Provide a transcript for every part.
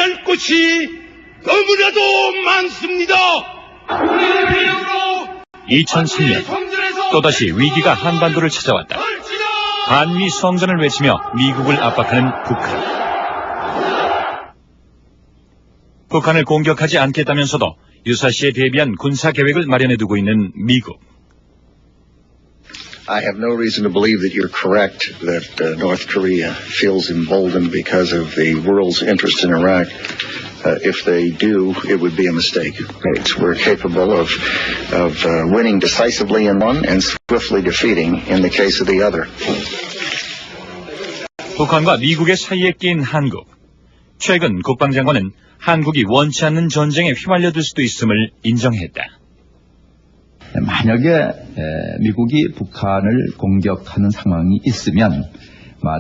할 것이 너무나도 많습니다. 2003년 또다시 위기가 한반도를 찾아왔다. 반미 성전을 외치며 미국을 압박하는 북한. 북한을 공격하지 않겠다면서도 유사시에 대비한 군사 계획을 마련해두고 있는 미국. I have no reason to believe that you're correct that North Korea feels emboldened because of the world's interest in Iraq. If they do, it would be a mistake. We're capable of winning decisively in one and swiftly defeating in the case of the other. 북한과 미국의 사이에 끼인 한국. 최근 국방장관은 한국이 원치 않는 전쟁에 휘말려들 수도 있음을 인정했다. 만약에 미국이 북한을 공격하는 상황이 있으면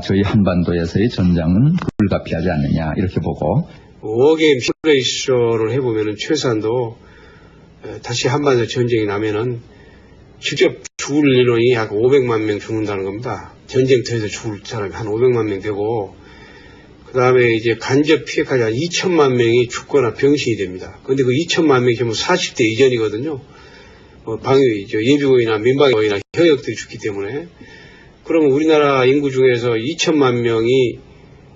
저희 한반도에서의 전장은 불가피하지 않느냐 이렇게 보고 워게임 시뮬레이션을 해보면 최소한도 다시 한반도 전쟁이 나면은 직접 죽을 인원이 약 500만 명 죽는다는 겁니다. 전쟁터에서 죽을 사람이 한 500만 명 되고 그 다음에 이제 간접 피해까지 한 2천만 명이 죽거나 병신이 됩니다. 그런데 그 2천만 명이 전부 40대 이전이거든요. 예비군이나 민방위나 현역들이 죽기 때문에 그러면 우리나라 인구 중에서 2천만 명이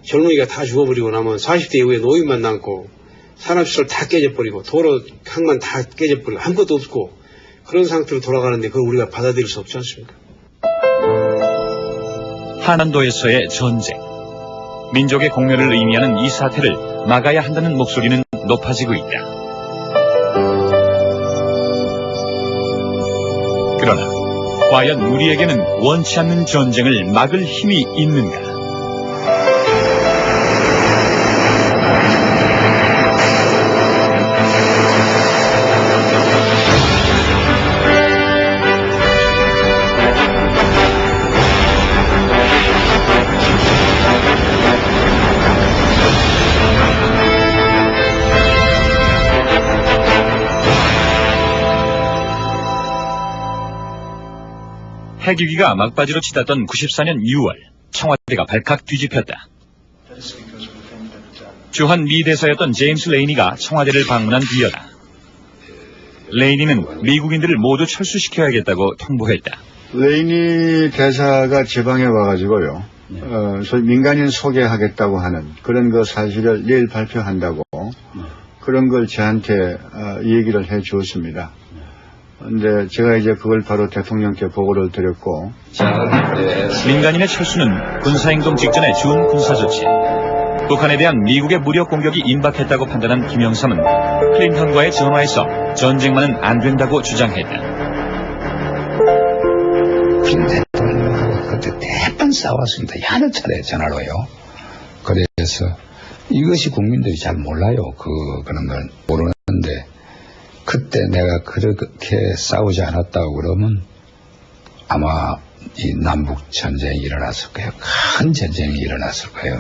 젊은이가 다 죽어버리고 나면 40대 이후에 노인만 남고 산업시설 다 깨져버리고 도로 항만 다 깨져버리고 아무것도 없고 그런 상태로 돌아가는데 그걸 우리가 받아들일 수 없지 않습니까? 한반도에서의 전쟁. 민족의 공멸을 의미하는 이 사태를 막아야 한다는 목소리는 높아지고 있다. 그러나 과연 우리에게는 원치 않는 전쟁을 막을 힘이 있는가? 핵위기가 막바지로 치닫던 94년 6월 청와대가 발칵 뒤집혔다. 주한 미 대사였던 제임스 레이니가 청와대를 방문한 뒤여다. 레이니는 미국인들을 모두 철수시켜야겠다고 통보했다. 레이니 대사가 제 방에 와가지고요. 소위 민간인 소개하겠다고 하는 그런 그 사실을 내일 발표한다고 그런 걸 저한테 얘기를 해 주었습니다. 근데 제가 이제 그걸 바로 대통령께 보고를 드렸고. 민간인의 철수는 군사행동 직전에 준 군사조치. 북한에 대한 미국의 무력 공격이 임박했다고 판단한 김영삼은 클린턴과의 전화에서 전쟁만은 안 된다고 주장했다. 클린턴하고 그때 대판 싸웠습니다. 여러 차례 전화로요. 그래서 이것이 국민들이 잘 몰라요. 그런 걸 모르는데 그때 내가 그렇게 싸우지 않았다고 그러면 아마 이 남북 전쟁이 일어났을 거예요. 큰 전쟁이 일어났을 거예요.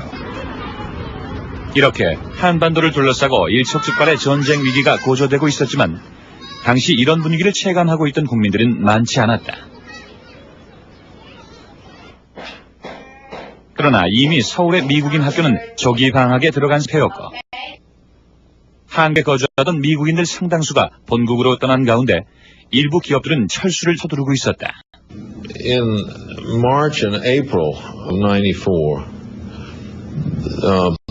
이렇게 한반도를 둘러싸고 일촉즉발의 전쟁 위기가 고조되고 있었지만 당시 이런 분위기를 체감하고 있던 국민들은 많지 않았다. 그러나 이미 서울의 미국인 학교는 조기 방학에 들어간 상태였고 한국에 거주하던 미국인들 상당수가 본국으로 떠난 가운데 일부 기업들은 철수를 서두르고 있었다. In March and April of 94,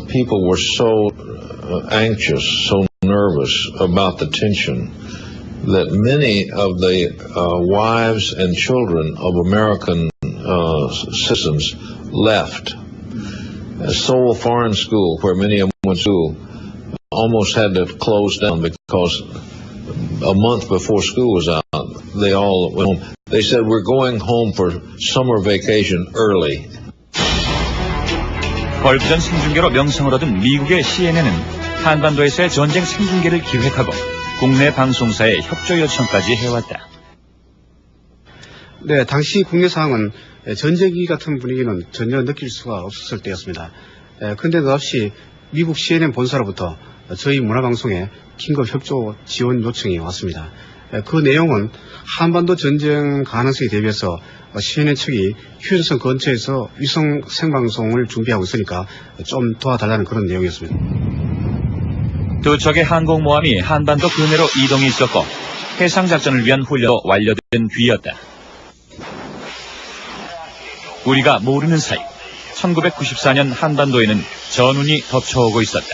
people were so anxious, so nervous about the tension that many of the wives and children of American citizens left. Seoul Foreign School, where many of them went to school, almost had to close down because a month before school was out, they all went home. They said, we're going home for summer vacation early. 벌부전 생중계로 명성을 얻은 미국의 CNN은 한반도에서의 전쟁 생중계를 기획하고 국내 방송사에 협조 요청까지 해왔다. 네, 당시 국내 상황은 전쟁기 같은 분위기는 전혀 느낄 수가 없었을 때였습니다. 그런데 없이 미국 CNN 본사로부터 저희 문화방송에 긴급 협조 지원 요청이 왔습니다. 그 내용은 한반도 전쟁 가능성에 대비해서 CNN 측이 휴전선 근처에서 위성 생방송을 준비하고 있으니까 좀 도와달라는 그런 내용이었습니다. 두 척의 항공모함이 한반도 근해로 이동해 있었고 해상작전을 위한 훈련도 완료된 뒤였다. 우리가 모르는 사이 1994년 한반도에는 전운이 덮쳐오고 있었다.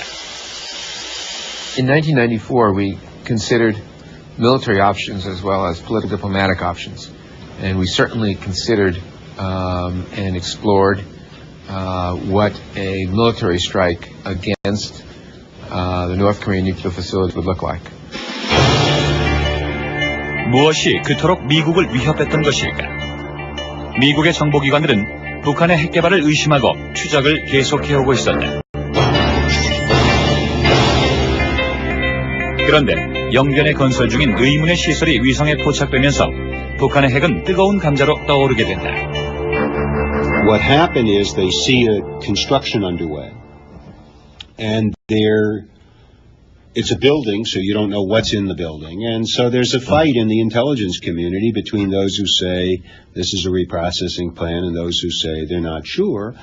In 1994, we considered military options as well as political diplomatic options. And we certainly considered and explored what a military strike against the North Korean nuclear facility would look like. 무엇이 그토록 미국을 위협했던 것일까? 미국의 정보기관들은 북한의 핵개발을 의심하고 추적을 계속해오고 있었다. 그런데 영변에 건설 중인 의문의 시설이 위성에 포착되면서 북한의 핵은 뜨거운 감자로 떠오르게 된다. What happened is they see a construction underway, and it's a building, so you don't know what's in the building, and so there's a fight in the intelligence community between those who say this is a reprocessing plant and those who say they're not sure,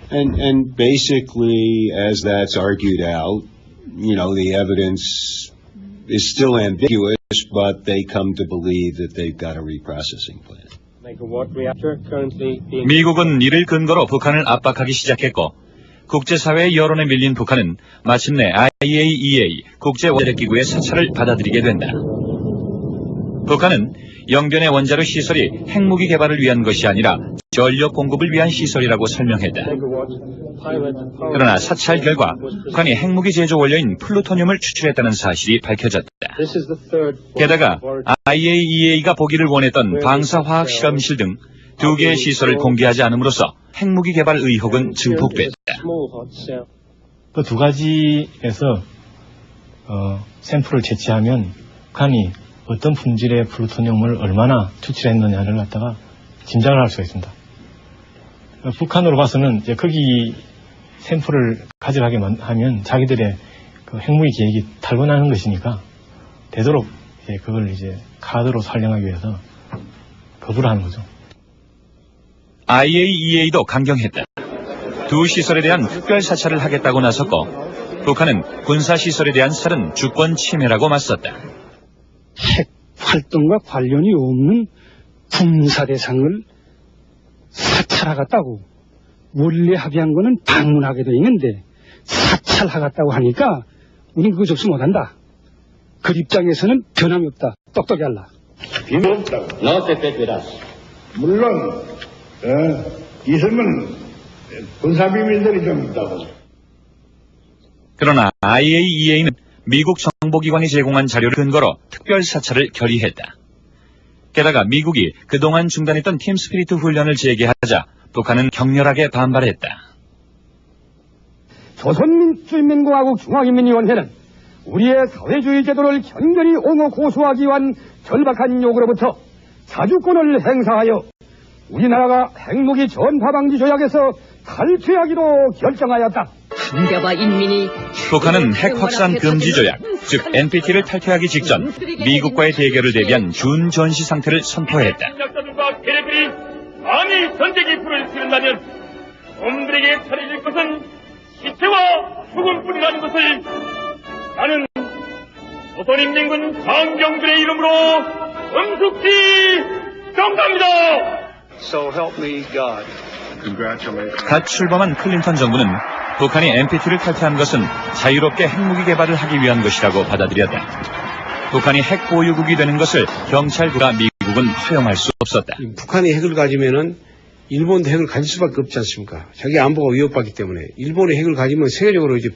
and basically as that's argued out, the evidence is still ambiguous, but they come to believe that they've got a reprocessing plant. 미국은 이를 근거로 북한을 압박하기 시작했고 국제사회의 여론에 밀린 북한은 마침내 IAEA 국제원자력기구의 사찰을 받아들이게 된다. 북한은 영변의 원자로 시설이 핵무기 개발을 위한 것이 아니라 전력 공급을 위한 시설이라고 설명했다. 그러나 사찰 결과 북한이 핵무기 제조 원료인 플루토늄을 추출했다는 사실이 밝혀졌다. 게다가 IAEA가 보기를 원했던 방사화학 실험실 등 두 개의 시설을 공개하지 않음으로써 핵무기 개발 의혹은 증폭됐다. 그 두 가지에서 샘플을 채취하면 북한이 어떤 품질의 플루토늄을 얼마나 추출했느냐를 갖다가 짐작을 할 수가 있습니다. 북한으로 봐서는 이제 거기 샘플을 가져가게 하면 자기들의 그 핵무기 계획이 탈거나는 것이니까 되도록 이제 그걸 이제 카드로 활용하기 위해서 거부를 하는 거죠. IAEA도 강경했다. 두 시설에 대한 특별 사찰을 하겠다고 나섰고 북한은 군사시설에 대한 살은 주권 침해라고 맞섰다. 핵 활동과 관련이 없는 군사 대상을 사찰하겠다고 원래 합의한 거는 방문하게 돼 있는데 사찰하겠다고 하니까 우린 그거 접수 못한다. 그 입장에서는 변함이 없다. 똑똑히 할라. 물론 있으면 군사비밀들이 좀 있다고. 그러나 IAEA는 미국 정보기관이 제공한 자료를 근거로 특별 사찰을 결의했다. 게다가 미국이 그동안 중단했던 팀스피리트 훈련을 재개하자 북한은 격렬하게 반발했다. 조선민주인민공화국 중앙인민위원회는 우리의 사회주의 제도를 견고히 옹호 고수하기 위한 절박한 요구로부터 자주권을 행사하여 우리나라가 핵무기 전파방지 조약에서 탈퇴하기로 결정하였다. 한겨바 인민이 북한은 핵 확산 금지 조약, 즉 NPT를 탈퇴하기 직전 미국과의 대결을 대비한 준전시 상태를 선포했다. 약자들과 걔네들이 감히 전쟁이 불을 지른다면 놈들에게 차려질 것은 시체와 죽음뿐이라는 것을 나는 조선인민군 장병들의 이름으로 엄숙히 정답니다. So help me God. Congratulations. 갓 출범한 클린턴 정부는 북한이 NPT를 탈퇴한 것은 자유롭게 핵무기 개발을 하기 위한 것이라고 받아들였다. 북한이 핵 보유국이 되는 것을 경찰국과 미국은 허용할 수 없었다. 북한이 핵을 가지면은 일본도 핵을 가질 수밖에 없지 않습니까? 자기 안보가 위협받기 때문에 일본이 핵을 가지면 세계적으로 이제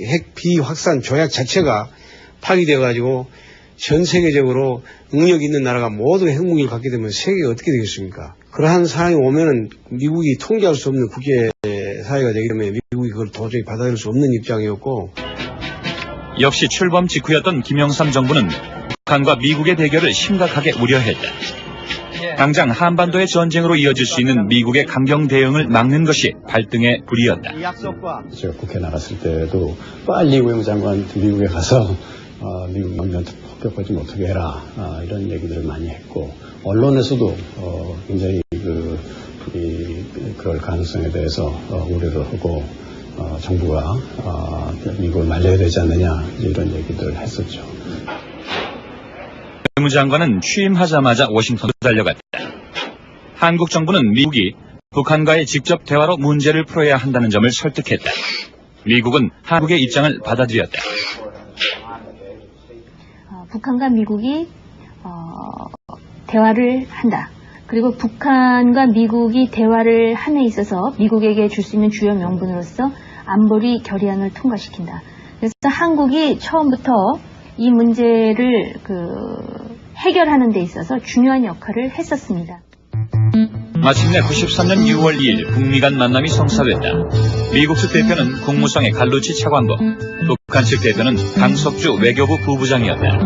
핵 비확산 조약 자체가 파기돼가지고 전 세계적으로 능력 있는 나라가 모두 핵무기를 갖게 되면 세계가 어떻게 되겠습니까? 그러한 상황이 오면은 미국이 통제할 수 없는 국제사회가 되기 때문에 미국이 그걸 도저히 받아들일 수 없는 입장이었고. 역시 출범 직후였던 김영삼 정부는 북한과 미국의 대결을 심각하게 우려했다. 당장 한반도의 전쟁으로 이어질 수 있는 미국의 강경 대응을 막는 것이 발등의 불이었다. 제가 국회 나갔을 때도 빨리 외무장관 미국에 가서 미국 영변 폭격하지 못하게 해라 이런 얘기들을 많이 했고 언론에서도 굉장히 그럴 가능성에 대해서 우려를 하고 정부가 미국을 말려야 되지 않느냐 이런 얘기들을 했었죠. 외무장관은 취임하자마자 워싱턴으로 달려갔다. 한국 정부는 미국이 북한과의 직접 대화로 문제를 풀어야 한다는 점을 설득했다. 미국은 한국의 입장을 받아들였다. 북한과 미국이 대화를 한다. 그리고 북한과 미국이 대화를 함에 있어서 미국에게 줄 수 있는 주요 명분으로서 안보리 결의안을 통과시킨다. 그래서 한국이 처음부터 이 문제를 해결하는 데 있어서 중요한 역할을 했었습니다. 마침내 93년 6월 2일 북미 간 만남이 성사됐다. 미국 측 대표는 국무성의 갈루치 차관보, 북한 측 대표는 강석주 외교부 부부장이었다.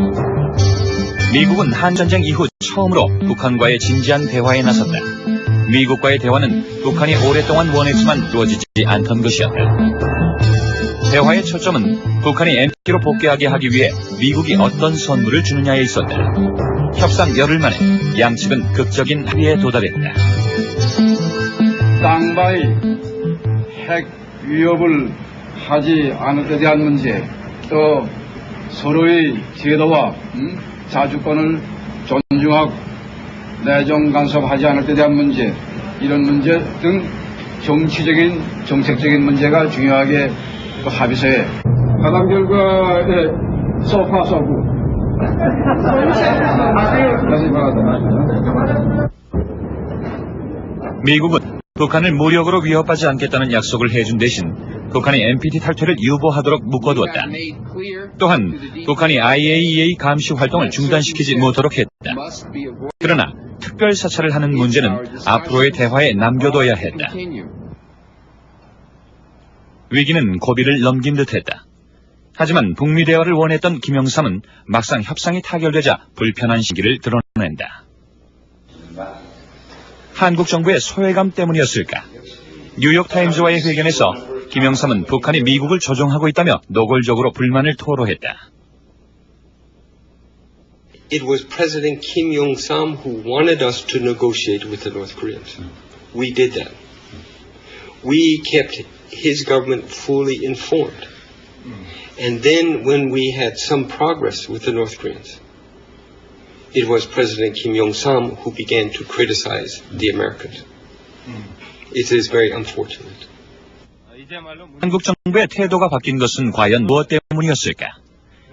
미국은 한전쟁 이후 처음으로 북한과의 진지한 대화에 나섰다. 미국과의 대화는 북한이 오랫동안 원했지만 이루어지지 않던 것이었다. 대화의 초점은 북한이 NPT로 복귀하게 하기 위해 미국이 어떤 선물을 주느냐에 있었다. 협상 열흘 만에 양측은 극적인 합의에 도달했다. 쌍방이 핵 위협을 하지 않을 데 대한 문제, 또 서로의 제도와 자주권을 존중하고 내정 간섭하지 않을 데 대한 문제, 이런 문제 등 정치적인 정책적인 문제가 중요하게 합의서에 가당 결과에 소파소구 미국은 북한을 무력으로 위협하지 않겠다는 약속을 해준 대신 북한이 NPT 탈퇴를 유보하도록 묶어두었다. 또한 북한이 IAEA 감시 활동을 중단시키지 못하도록 했다. 그러나 특별 사찰을 하는 문제는 앞으로의 대화에 남겨둬야 했다. 위기는 고비를 넘긴 듯했다. 하지만 북미 대화를 원했던 김영삼은 막상 협상이 타결되자 불편한 시기를 드러낸다. 한국 정부의 소외감 때문이었을까? 뉴욕타임즈와의 회견에서 김영삼은 북한이 미국을 조종하고 있다며 노골적으로 불만을 토로했다. It was President Kim Jong-sam who wanted us to negotiate with the North Koreans. We did that. We kept his government fully informed. And then when we had some progress with the North Koreans, it was President Kim Jong-sam who began to criticize the Americans. It is very unfortunate. 한국 정부의 태도가 바뀐 것은 과연 무엇 때문이었을까?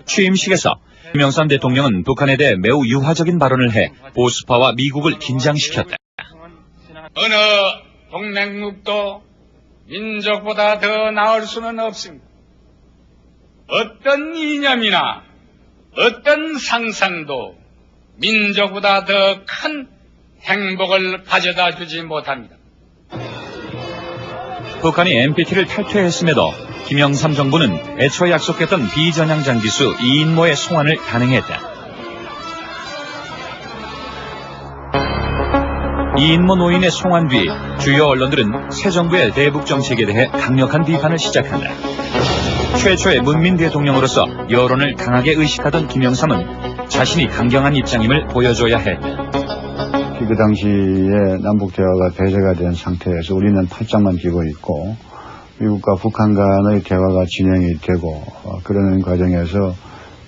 취임식에서 김영삼 대통령은 북한에 대해 매우 유화적인 발언을 해 보수파와 미국을 긴장시켰다. 어느 동맹국도 민족보다 더 나을 수는 없습니다. 어떤 이념이나 어떤 상상도 민족보다 더 큰 행복을 가져다 주지 못합니다. 북한이 NPT를 탈퇴했음에도 김영삼 정부는 애초에 약속했던 비전향 장기수 이인모의 송환을 단행했다. 이인모 노인의 송환 뒤 주요 언론들은 새 정부의 대북 정책에 대해 강력한 비판을 시작한다. 최초의 문민 대통령으로서 여론을 강하게 의식하던 김영삼은 자신이 강경한 입장임을 보여줘야 했다. 그 당시에 남북 대화가 배제가 된 상태에서 우리는 팔짱만 끼고 있고 미국과 북한 간의 대화가 진행이 되고 그러는 과정에서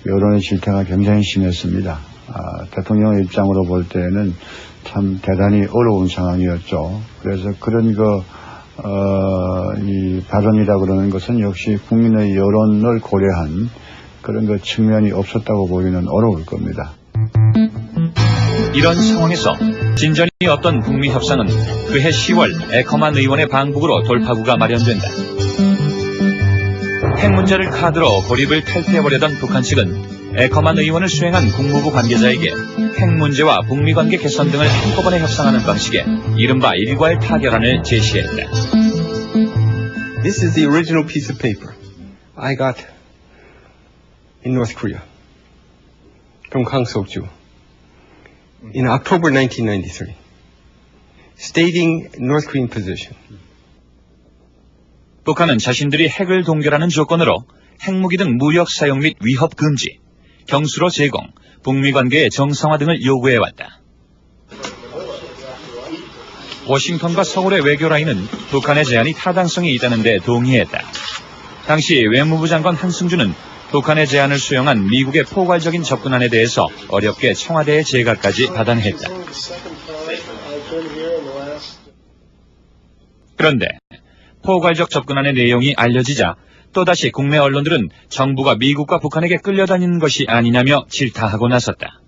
여론의 질타가 굉장히 심했습니다. 대통령의 입장으로 볼 때는 참 대단히 어려운 상황이었죠. 그래서 그런 이 발언이라 그러는 것은 역시 국민의 여론을 고려한 그런 측면이 없었다고 보기는 어려울 겁니다. 이런 상황에서 진전이 없던 북미 협상은 그해 10월 에커만 의원의 방북으로 돌파구가 마련된다. 핵 문제를 카드로 고립을 탈퇴해보려던 북한 측은 에커만 의원을 수행한 국무부 관계자에게 핵 문제와 북미 관계 개선 등을 한꺼번에 협상하는 방식의 이른바 일괄 타결안을 제시했다. This is the original piece of paper I got in North Korea from Kang Seok-ju in October 1993, stating North Korean position. 북한은 자신들이 핵을 동결하는 조건으로 핵무기 등 무력 사용 및 위협 금지, 경수로 제공, 북미 관계의 정상화 등을 요구해왔다. 워싱턴과 서울의 외교 라인은 북한의 제안이 타당성이 있다는 데 동의했다. 당시 외무부 장관 한승주는 북한의 제안을 수용한 미국의 포괄적인 접근안에 대해서 어렵게 청와대의 재가까지 받아냈다. 그런데 포괄적 접근안의 내용이 알려지자 또다시 국내 언론들은 정부가 미국과 북한에게 끌려다니는 것이 아니냐며 질타하고 나섰다.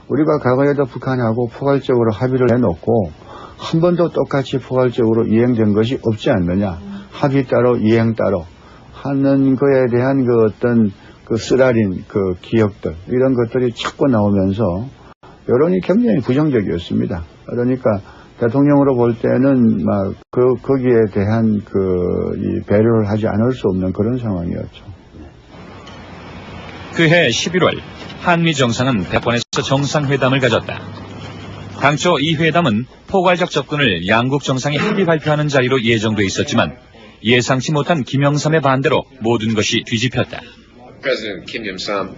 우리가 과거에도 북한하고 포괄적으로 합의를 해놓고 한 번도 똑같이 포괄적으로 이행된 것이 없지 않느냐. 합의 따로 이행 따로 하는 거에 대한 그 어떤 그 쓰라린 그 기억들 이런 것들이 자꾸 나오면서 여론이 굉장히 부정적이었습니다. 그러니까 대통령으로 볼 때는 막 거기에 대한 이 배려를 하지 않을 수 없는 그런 상황이었죠. 그해 11월 한미 정상은 대권에서 정상회담을 가졌다. 당초 이 회담은 포괄적 접근을 양국 정상이 합의 발표하는 자리로 예정돼 있었지만 예상치 못한 김영삼의 반대로 모든 것이 뒤집혔다. President Kim Yong-sam,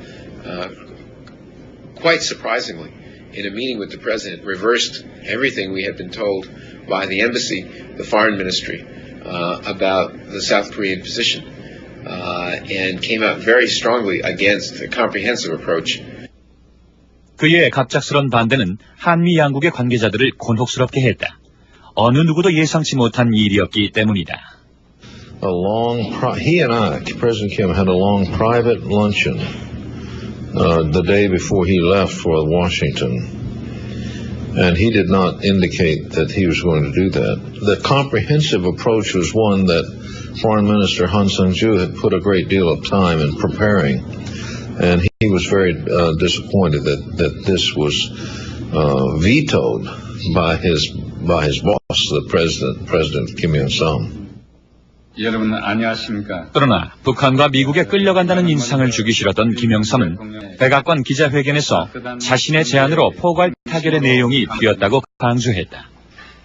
quite surprisingly, in a meeting with the president, reversed everything we had been told by the embassy, the foreign ministry, about the South Korean position, and came out very strongly against a comprehensive approach. 그의 갑작스런 반대는 한미 양국의 관계자들을 곤혹스럽게 했다. 어느 누구도 예상치 못한 일이었기 때문이다. He and I, President Kim, had a long private luncheon the day before he left for Washington, and he did not indicate that he was going to do that. The comprehensive approach was one that Foreign Minister Han Sang-ju had put a great deal of time in preparing, and he was very disappointed that this was vetoed by his boss, the President Kim Yong-sam. 여러분 안녕하십니까? 그러나 북한과 미국에 끌려간다는 인상을 주기 싫었던 김영삼은 백악관 기자회견에서 자신의 제안으로 포괄 타결의 내용이 비었다고 강조했다.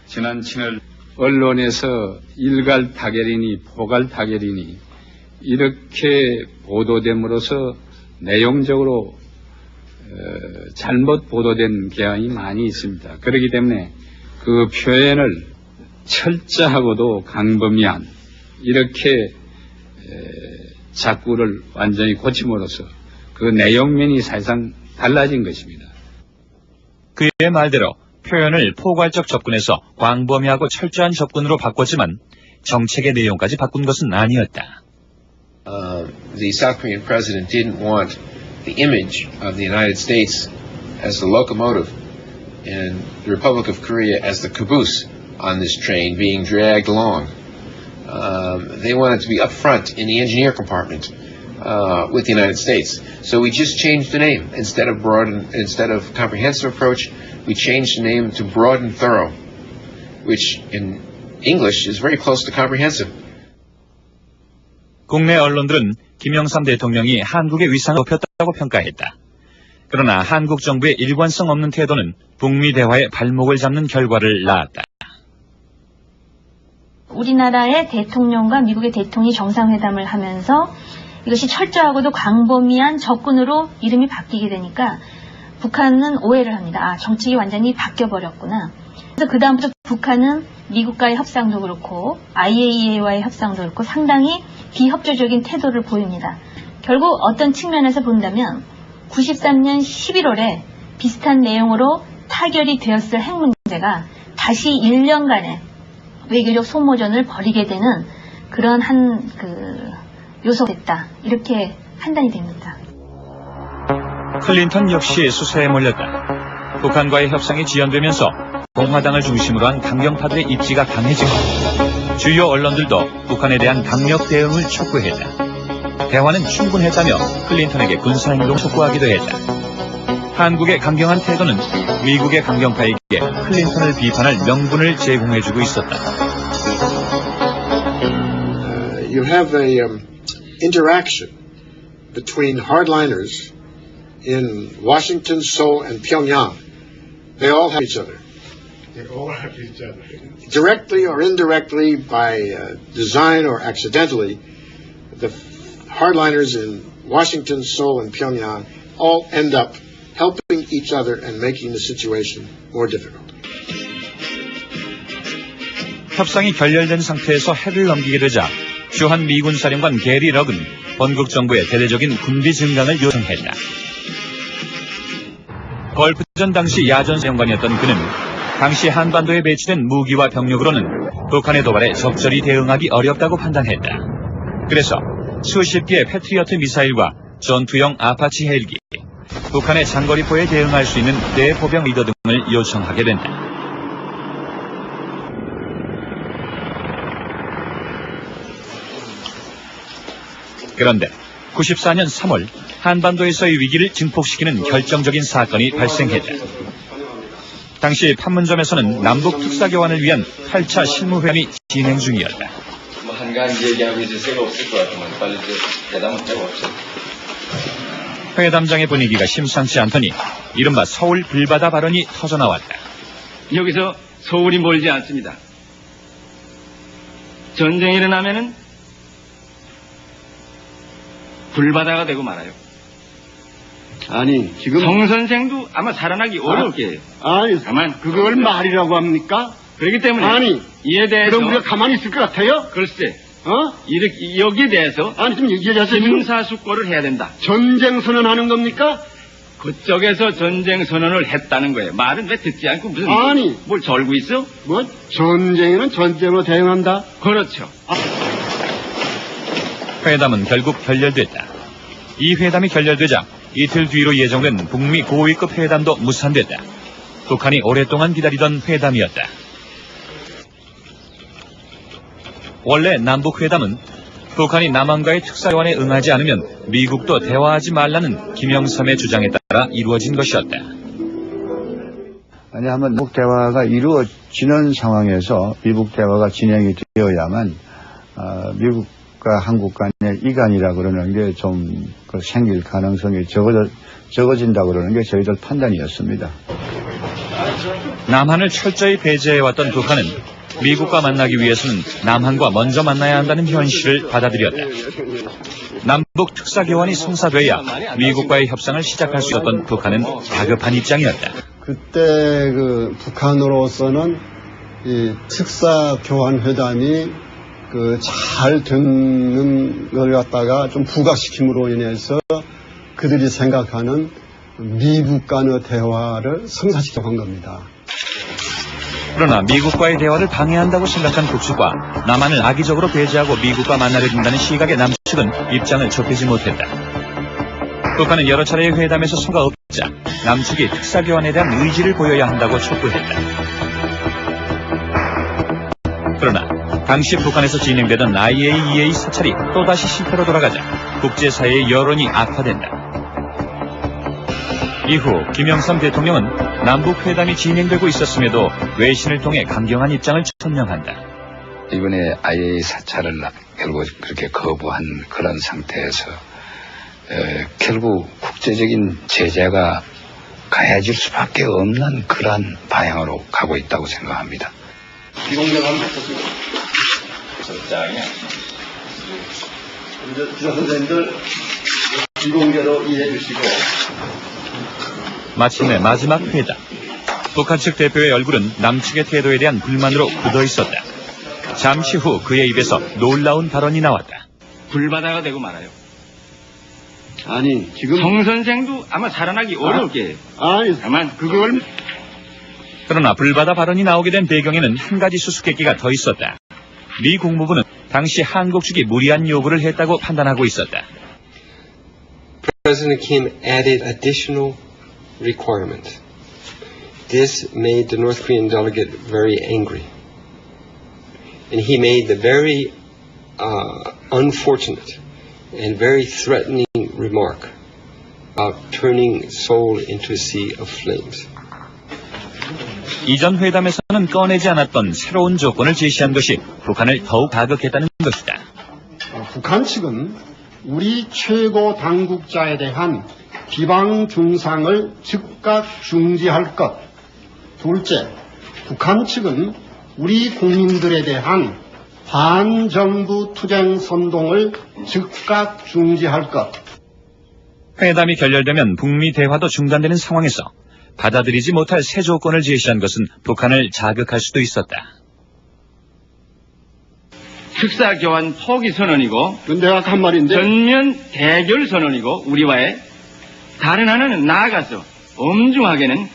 지난 7월 언론에서 일괄 타결이니 포괄 타결이니 이렇게 보도됨으로써 내용적으로 잘못 보도된 경향이 많이 있습니다. 그렇기 때문에 그 표현을 철저하고도 강범위한 이렇게 자꾸를 완전히 고침으로써 그 내용면이 사실상 달라진 것입니다. 그의 말대로 표현을 포괄적 접근에서 광범위하고 철저한 접근으로 바꿨지만 정책의 내용까지 바꾼 것은 아니었다. The South Korean president didn't want the image of the United States as the locomotive and the Republic of Korea as the caboose on this train being dragged along. They wanted to be up front in the engineer compartment with the United States. So we just changed the name. Instead of comprehensive approach, we changed the name to broad and thorough, which in English is very close to comprehensive. 국내 언론들은 김영삼 대통령이 한국의 위상을 높였다고 평가했다. 그러나 한국 정부의 일관성 없는 태도는 북미 대화의 발목을 잡는 결과를 낳았다. 우리나라의 대통령과 미국의 대통령이 정상회담을 하면서 이것이 철저하고도 광범위한 접근으로 이름이 바뀌게 되니까 북한은 오해를 합니다. 아, 정책이 완전히 바뀌어버렸구나. 그래서 그 다음부터 북한은 미국과의 협상도 그렇고 IAEA와의 협상도 그렇고 상당히 비협조적인 태도를 보입니다. 결국 어떤 측면에서 본다면 93년 11월에 비슷한 내용으로 타결이 되었을 핵 문제가 다시 1년간의 외교적 소모전을 벌이게 되는 그런 요소됐다. 이렇게 판단이 됩니다. 클린턴 역시 수사에 몰렸다. 북한과의 협상이 지연되면서 공화당을 중심으로 한 강경파들의 입지가 강해지고 주요 언론들도 북한에 대한 강력 대응을 촉구했다. 대화는 충분했다며 클린턴에게 군사행동 촉구하기도 했다. 한국의 강경한 태도는 미국의 강경파에게 클린턴을 비판할 명분을 제공해주고 있었다. You have a interaction between hardliners in Washington, Seoul, and Pyongyang. They all have each other. They all have each other. Directly or indirectly, by design or accidentally, the hardliners in Washington, Seoul, and Pyongyang all end up helping each other and making the situation more difficult. 협상이 결렬된 상태에서 해를 넘기게 되자 주한 미군 사령관 게리 럭은 본국 정부의 대대적인 군비 증강을 요청했다. 걸프전 당시 야전 사령관이었던 그는 당시 한반도에 배치된 무기와 병력으로는 북한의 도발에 적절히 대응하기 어렵다고 판단했다. 그래서 수십 개의 패트리어트 미사일과 전투용 아파치 헬기, 북한의 장거리포에 대응할 수 있는 대포병 리더 등을 요청하게 된다. 그런데 94년 3월 한반도에서의 위기를 증폭시키는 결정적인 사건이 발생했다. 당시 판문점에서는 남북 특사교환을 위한 8차 실무회담이 진행 중이었다. 한가지 얘기하고 이제 새가 없을 것 같으면 빨리 대담을 해봅시다. 회담장의 분위기가 심상치 않더니 이른바 서울 불바다 발언이 터져나왔다. 여기서 서울이 멀지 않습니다. 전쟁이 일어나면은 불바다가 되고 말아요. 아니, 지금. 성 선생도 아마 살아나기 어려울 거예요. 아니, 다만, 그걸 말이라고 합니까? 그렇기 때문에. 아니, 이에 대해서. 그럼 우리가 가만히 있을 것 같아요? 글쎄. 여기에 대해서. 아니, 좀 얘기하세요. 심사숙고를 해야 된다. 전쟁 선언하는 겁니까? 그쪽에서 전쟁 선언을 했다는 거예요. 말은 왜 듣지 않고 무슨. 아니. 뭘 절고 있어? 뭐, 전쟁에는 전쟁으로 대응한다? 그렇죠. 회담은 결국 결렬됐다. 이 회담이 결렬되자 이틀 뒤로 예정된 북미 고위급 회담도 무산됐다. 북한이 오랫동안 기다리던 회담이었다. 원래 남북회담은 북한이 남한과의 특사교환에 응하지 않으면 미국도 대화하지 말라는 김영삼의 주장에 따라 이루어진 것이었다. 아니, 한번 미국 대화가 이루어지는 상황에서 미국 대화가 진행이 되어야만 미국과 한국 간의 이간이라 그러는 게 좀 생길 가능성이 적어진다 그러는 게 저희들 판단이었습니다. 남한을 철저히 배제해왔던 북한은 미국과 만나기 위해서는 남한과 먼저 만나야 한다는 현실을 받아들였다. 남북 특사교환이 성사돼야 미국과의 협상을 시작할 수 있었던 북한은 다급한 입장이었다. 그때 북한으로서는 이 특사 교환 회담이 잘 되는 걸 갖다가 좀 부각시킴으로 인해서 그들이 생각하는 미국 간의 대화를 성사시키려고 한 겁니다. 그러나 미국과의 대화를 방해한다고 생각한 북측과 남한을 악의적으로 배제하고 미국과 만나려 든다는 시각의 남측은 입장을 좁히지 못했다. 북한은 여러 차례의 회담에서 성과가 없자 남측이 특사교환에 대한 의지를 보여야 한다고 촉구했다. 그러나 당시 북한에서 진행되던 IAEA 사찰이 또다시 실패로 돌아가자 국제사회의 여론이 악화된다. 이후 김영삼 대통령은 남북회담이 진행되고 있었음에도 외신을 통해 강경한 입장을 천명한다. 이번에 IAEA 사찰을 결국 그렇게 거부한 그런 상태에서 결국 국제적인 제재가 가해질 수밖에 없는 그런 방향으로 가고 있다고 생각합니다. 비공개로 하면 어떻습니까? 적당히. 주저 선생님들 비공개로 이해해 주시고. 마침내 마지막 회담. 북한 측 대표의 얼굴은 남측의 태도에 대한 불만으로 굳어 있었다. 잠시 후 그의 입에서 놀라운 발언이 나왔다. 불바다가 되고 말아요. 아니, 지금. 성 선생도 아마 살아나기 어려울 거예요. 아니, 다만, 그걸. 그러나 불바다 발언이 나오게 된 배경에는 한 가지 수수께끼가 더 있었다. 미 국무부는 당시 한국 측이 무리한 요구를 했다고 판단하고 있었다. President Kim added additional requirement. This made the North Korean delegate very angry. And he made the very unfortunate and very threatening remark about turning Seoul into a sea of flames. 이전 회담에서는 꺼내지 않았던 새로운 조건을 제시한 것이 북한을 더욱 자극했다는 것이다. 북한 측은 우리 최고 당국자에 대한 비방 중상을 즉각 중지할 것. 둘째, 북한 측은 우리 국민들에 대한 반정부 투쟁 선동을 즉각 중지할 것. 회담이 결렬되면 북미 대화도 중단되는 상황에서 받아들이지 못할 새 조건을 제시한 것은 북한을 자극할 수도 있었다. 특사 교환 포기 선언이고 내가 한 말인데 전면 대결 선언이고 우리와의 다른 하나는 나아가서 엄중하게는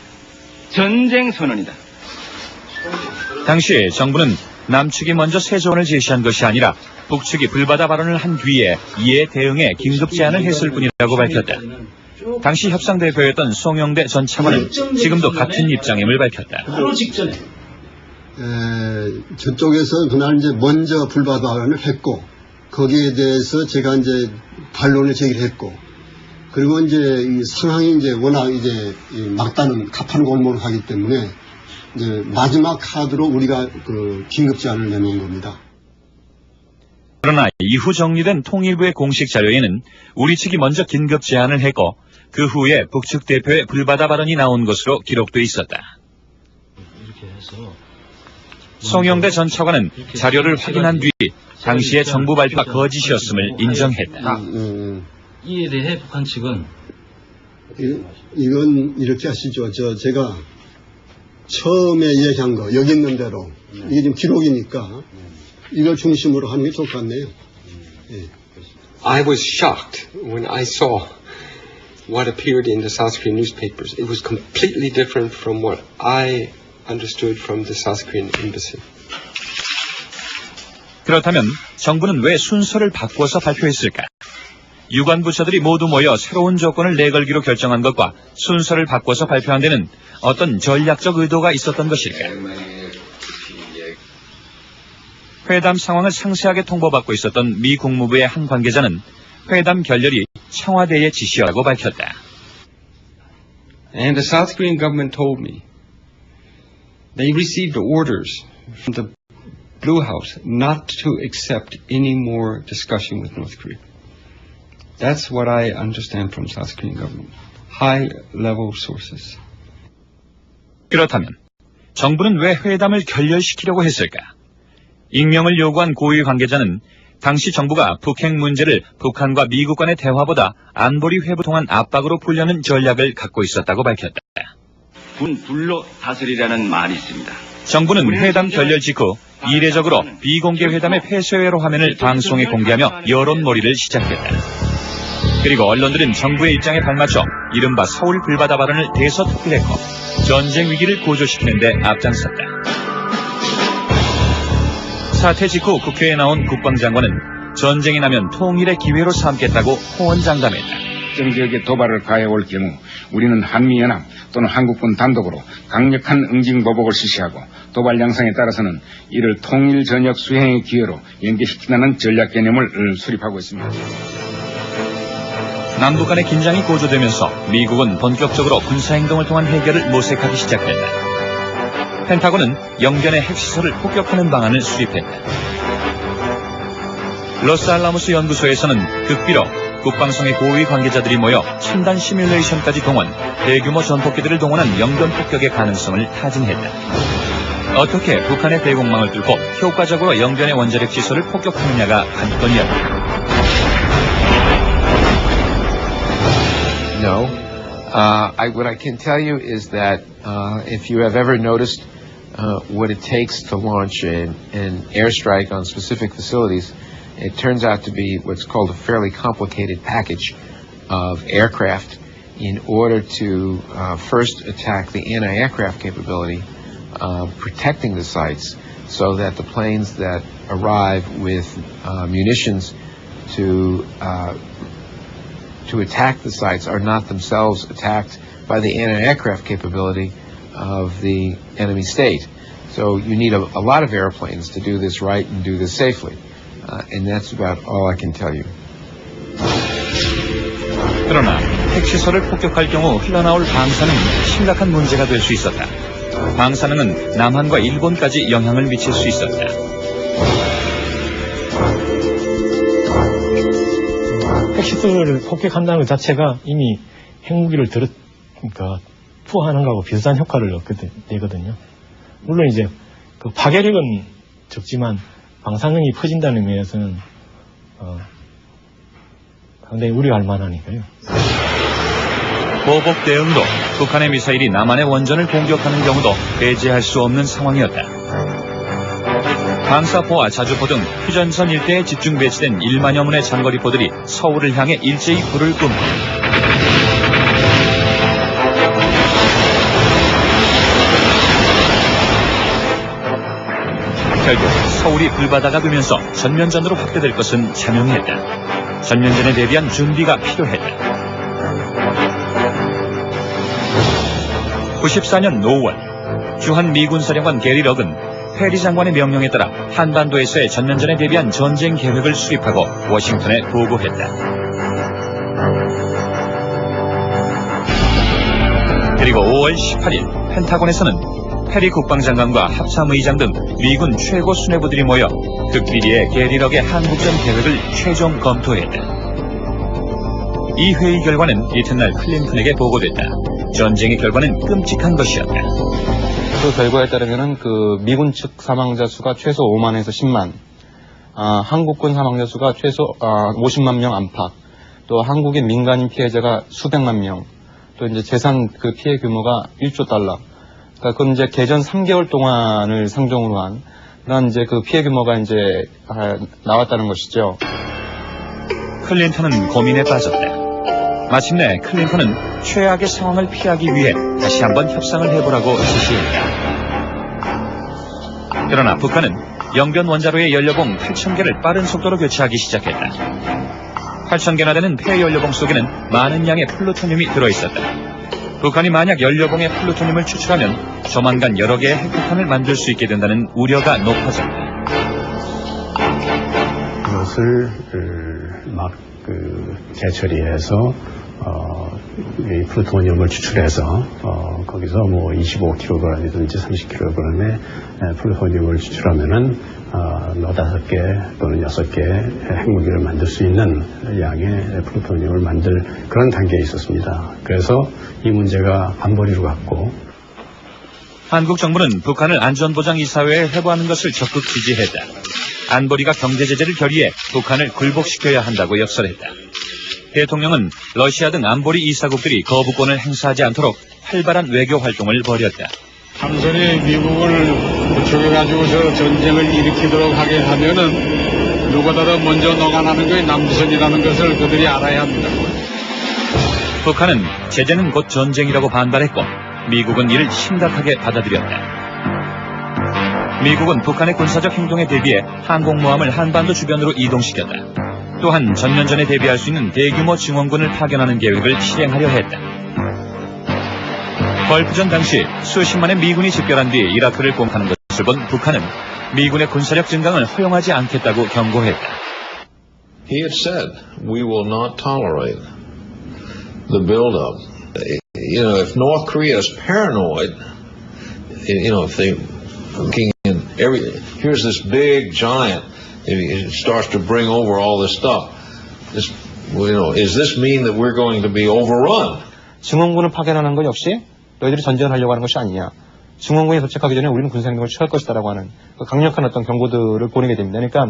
전쟁 선언이다. 당시 정부는 남측이 먼저 세조안을 제시한 것이 아니라 북측이 불바다 발언을 한 뒤에 이에 대응해 긴급 제안을 했을 뿐이라고 밝혔다. 당시 협상대표였던 송영대 전 차관은 지금도 같은 입장임을 밝혔다. 바로 직전에 저쪽에서 그날 이제 먼저 불바다 발언을 했고 거기에 대해서 제가 이제 반론을 제기했고 그리고 이제 이 상황이 이제 워낙 이제 막다른 가판 골목을 하기 때문에 이제 마지막 카드로 우리가 그 긴급 제안을 내놓은 겁니다. 그러나 이후 정리된 통일부의 공식 자료에는 우리 측이 먼저 긴급 제안을 했고 그 후에 북측 대표의 불바다 발언이 나온 것으로 기록돼 있었다. 송영대 전 차관은 자료를 확인한 뒤 당시의 정부 발표가 거짓이었음을 인정했다. 이에 대해 북한 측은 이건 이렇게 하시죠. 제가 처음에 얘기한 거 여기 있는 대로 이게 지금 기록이니까 이걸 중심으로 하는 게 좋을 것 같네요. I was shocked when I saw what appeared in the South Korean newspapers. It was completely different from what I understood from the South Korean embassy. 그렇다면 정부는 왜 순서를 바꿔서 발표했을까? 유관 부처들이 모두 모여 새로운 조건을 내걸기로 결정한 것과 순서를 바꿔서 발표한 데는 어떤 전략적 의도가 있었던 것일까? 회담 상황을 상세하게 통보받고 있었던 미 국무부의 한 관계자는 회담 결렬이 청와대의 지시라고 밝혔다. And the South Korean government told me they received orders from the Blue House not to accept any more discussion with North Korea. That's what I understand from South Korean government. High-level sources. 그렇다면 정부는 왜 회담을 결렬시키려고 했을까? 익명을 요구한 고위 관계자는 당시 정부가 북핵 문제를 북한과 미국 간의 대화보다 안보리 회부 통한 압박으로 풀려는 전략을 갖고 있었다고 밝혔다. 불로 다스리라는 말이 있습니다. 정부는 회담 결렬 직후 이례적으로 비공개 회담의 폐쇄회로 화면을 방송에 공개하며 여론몰이를 시작했다. 그리고 언론들은 정부의 입장에 발맞춰 이른바 서울 불바다 발언을 대서특필했고 전쟁 위기를 고조시키는 데 앞장섰다. 사태 직후 국회에 나온 국방장관은 전쟁이 나면 통일의 기회로 삼겠다고 호언장담했다. 특정 지역에 도발을 가해올 경우 우리는 한미연합 또는 한국군 단독으로 강력한 응징보복을 실시하고 도발 양상에 따라서는 이를 통일 전역 수행의 기회로 연계시킨다는 전략 개념을 수립하고 있습니다. 남북 간의 긴장이 고조되면서 미국은 본격적으로 군사행동을 통한 해결을 모색하기 시작했다. 펜타곤은 영변의 핵시설을 폭격하는 방안을 수립했다. 로스알라모스 연구소에서는 극비로 국방성의 고위 관계자들이 모여 첨단 시뮬레이션까지 동원, 대규모 전폭기들을 동원한 영변 폭격의 가능성을 타진했다. 어떻게 북한의 대공망을 뚫고 효과적으로 영변의 원자력 시설을 폭격하느냐가 관건이었다. No. What I can tell you is that if you have ever noticed what it takes to launch an airstrike on specific facilities, it turns out to be what's called a fairly complicated package of aircraft in order to first attack the anti-aircraft capability, protecting the sites so that the planes that arrive with munitions to attack the sites are not themselves attacked by the anti-aircraft capability of the enemy state. So you need a lot of airplanes to do this right and do this safely. And that's about all I can tell you. 그러나 핵시설을 폭격할 경우 흘러나올 방사능 심각한 문제가 될 수 있었다. 방사능은 남한과 일본까지 영향을 미칠 수 있었다. 핵시설을 폭격한다는 것 자체가 이미 핵무기를 그러니까 투하하는 거하고 비슷한 효과를 내거든요. 물론 이제 그 파괴력은 적지만 방사능이 퍼진다는 면에서는 상당히 우려할 만하니까요. 보복 대응도 북한의 미사일이 남한의 원전을 공격하는 경우도 배제할 수 없는 상황이었다. 방사포와 자주포 등 휴전선 일대에 집중 배치된 1만여 문의 장거리포들이 서울을 향해 일제히 불을 뿜고 결국 서울이 불바다가 되면서 전면전으로 확대될 것은 자명했다. 전면전에 대비한 준비가 필요했다. 94년 5월 주한 미군 사령관 게리 럭은 페리 장관의 명령에 따라 한반도에서의 전면전에 대비한 전쟁 계획을 수립하고 워싱턴에 보고했다. 그리고 5월 18일 펜타곤에서는 페리 국방장관과 합참의장 등 미군 최고 수뇌부들이 모여 극비리의 게리 럭의 한국전 계획을 최종 검토했다. 이 회의 결과는 이튿날 클린턴에게 보고됐다. 전쟁의 결과는 끔찍한 것이었다. 그 결과에 따르면은 그 미군 측 사망자 수가 최소 5만에서 10만, 한국군 사망자 수가 최소 50만 명 안팎, 또 한국인 민간인 피해자가 수백만 명, 또 이제 재산 그 피해 규모가 1조 달러. 그러니까 그건 이제 개전 3개월 동안을 상정으로 한 그런 이제 그 피해 규모가 이제 나왔다는 것이죠. 클린턴은 고민에 빠졌다. 마침내 클린턴은 최악의 상황을 피하기 위해 다시 한번 협상을 해보라고 지시했다. 그러나 북한은 영변 원자로의 연료봉 8,000개를 빠른 속도로 교체하기 시작했다. 8,000개나 되는 폐연료봉 속에는 많은 양의 플루토늄이 들어있었다. 북한이 만약 연료봉에 플루토늄을 추출하면 조만간 여러 개의 핵폭탄을 만들 수 있게 된다는 우려가 높아졌다. 그것을 재처리해서 이 플루토늄을 추출해서 거기서 뭐 25kg이든지 30kg의 플루토늄을 추출하면은 5개 또는 6개 핵무기를 만들 수 있는 양의 플루토늄을 만들 그런 단계에 있었습니다. 그래서 이 문제가 안보리로 갔고 한국 정부는 북한을 안전보장이사회에 회부하는 것을 적극 지지했다. 안보리가 경제제재를 결의해 북한을 굴복시켜야 한다고 역설했다. 대통령은 러시아 등 안보리 이사국들이 거부권을 행사하지 않도록 활발한 외교 활동을 벌였다. 함선이 미국을 구축해가지고서 전쟁을 일으키도록 하게 하면은 누구보다 먼저 녹아나는 것이 남조선이라는 것을 그들이 알아야 합니다. 북한은 제재는 곧 전쟁이라고 반발했고 미국은 이를 심각하게 받아들였다. 미국은 북한의 군사적 행동에 대비해 항공모함을 한반도 주변으로 이동시켰다. 또한 전면전에 대비할 수 있는 대규모 증원군을 파견하는 계획을 실행하려 했다. 걸프전 당시 수십만의 미군이 집결한 뒤 이라크를 공격하는 것을 본 북한은 미군의 군사력 증강을 허용하지 않겠다고 경고했다. He had said, we will not tolerate the buildup. You know, if North Korea is paranoid, you know, if they looking in here's this big giant, it starts to bring over all this stuff. This, you know, does this mean that we're going to be overrun? 증원군을 파견하는 것 역시 너희들이 전쟁을 하려고 하는 것이 아니냐. 증원군이 도착하기 전에 우리는 군사행동을 취할 것이다라고 하는 그 강력한 어떤 경고들을 보내게 됩니다. 그러니까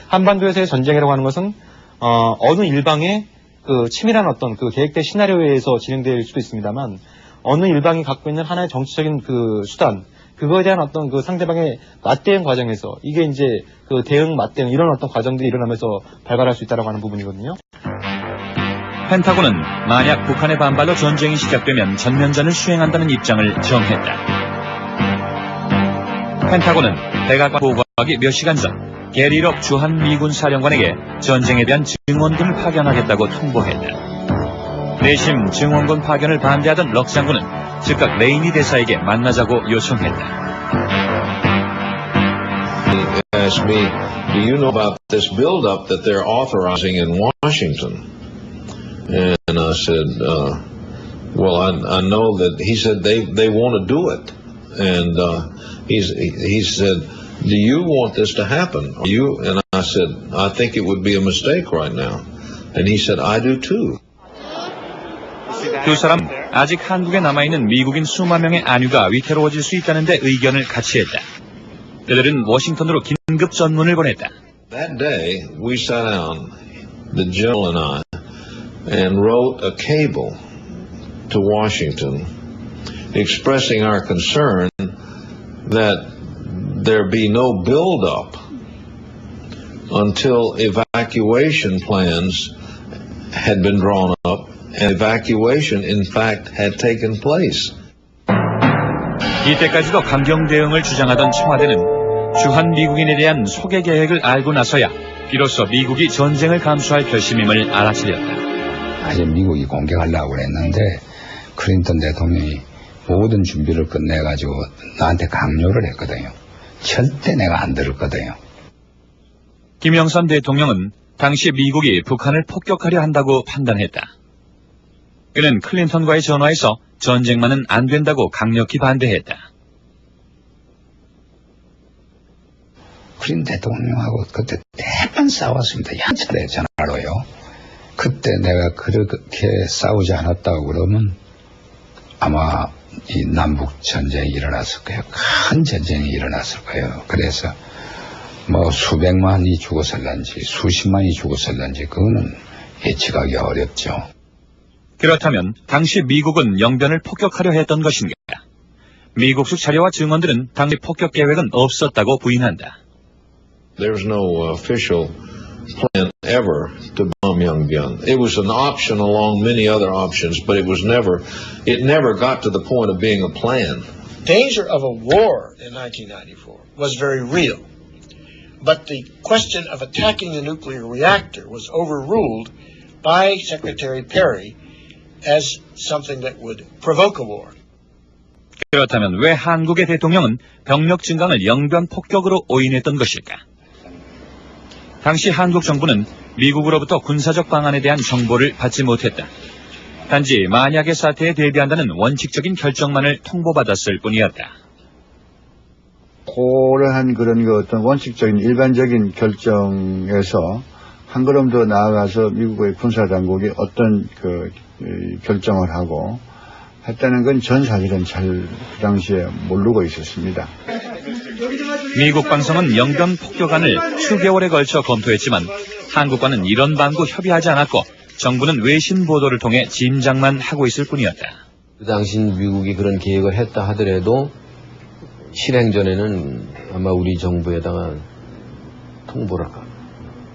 한반도에서의 전쟁이라고 하는 것은 어느 일방의 그 치밀한 어떤 그 계획된 시나리오에 의해서 진행될 수도 있습니다만 어느 일방이 갖고 있는 하나의 정치적인 그 수단 그거에 대한 어떤 그 상대방의 맞대응 과정에서 이게 이제 그 대응 맞대응 이런 어떤 과정들이 일어나면서 발발할 수 있다라고 하는 부분이거든요. 펜타곤은 만약 북한의 반발로 전쟁이 시작되면 전면전을 수행한다는 입장을 정했다. 펜타곤은 백악관 보고하기 몇 시간 전 게리 럭 주한 미군 사령관에게 전쟁에 대한 증원군을 파견하겠다고 통보했다. 내심 증원군 파견을 반대하던 럭 장군은 즉각 레이니 대사에게 만나자고 요청했다. He asked me, do you know about this buildup that they're authorizing in Washington? And I said, well, I know that he said they want to do it. And he said, do you want this to happen? And I said, I think it would be a mistake right now. And he said, I do too. 두 사람 아직 한국에 남아있는 미국인 수만 명의 안위가 위태로워질 수 있다는 데 의견을 같이 했다. 그들은 워싱턴으로 긴급 전문을 보냈다. That day, we sat down, the general and I, and wrote a cable to Washington expressing our concern that there be no buildup until evacuation plans had been drawn up and evacuation in fact had taken place. 이때까지도 강경 대응을 주장하던 청와대는 주한 미국인에 대한 소개 계획을 알고 나서야 비로소 미국이 전쟁을 감수할 결심임을 알아차렸다. 아직 미국이 공격하려고 했는데 클린턴 대통령이 모든 준비를 끝내가지고 나한테 강요를 했거든요. 절대 내가 안 들었거든요. 김영삼 대통령은 당시 미국이 북한을 폭격하려 한다고 판단했다. 그는 클린턴과의 전화에서 전쟁만은 안 된다고 강력히 반대했다. 클린턴 대통령하고 그때 대판 싸웠습니다. 여러 차례 전화로요. 그때 내가 그렇게 싸우지 않았다고 그러면 아마 이 남북 전쟁이 일어났을 거예요. 큰 전쟁이 일어났을 거예요. 그래서 뭐 수백만이 죽었을런지 수십만이 죽었을런지 그거는 예측하기 어렵죠. 그렇다면 당시 미국은 영변을 폭격하려 했던 것인가? 미국식 자료와 증언들은 당시 폭격 계획은 없었다고 부인한다. There's no official plan ever to bomb Yongbyon. It was an option along many other options, but it never got to the point of being a plan. Danger of a war in 1994 was very real, but the question of attacking the nuclear reactor was overruled by Secretary Perry as something that would provoke a war. 그렇다면 왜 한국의 대통령은 병력 증강을 영변 폭격으로 오인했던 것일까? 당시 한국 정부는 미국으로부터 군사적 방안에 대한 정보를 받지 못했다. 단지 만약의 사태에 대비한다는 원칙적인 결정만을 통보받았을 뿐이었다. 그러한 그런 어떤 원칙적인 일반적인 결정에서 한 걸음 더 나아가서 미국의 군사당국이 어떤 결정을 하고 했다는 건 전 사실은 잘 그 당시에 모르고 있었습니다. 미국 방송은 영변 폭격안을 수개월에 걸쳐 검토했지만 한국과는 이런 방구 협의하지 않았고 정부는 외신 보도를 통해 짐작만 하고 있을 뿐이었다. 그 당시 미국이 그런 계획을 했다 하더라도 실행 전에는 아마 우리 정부에다가 통보를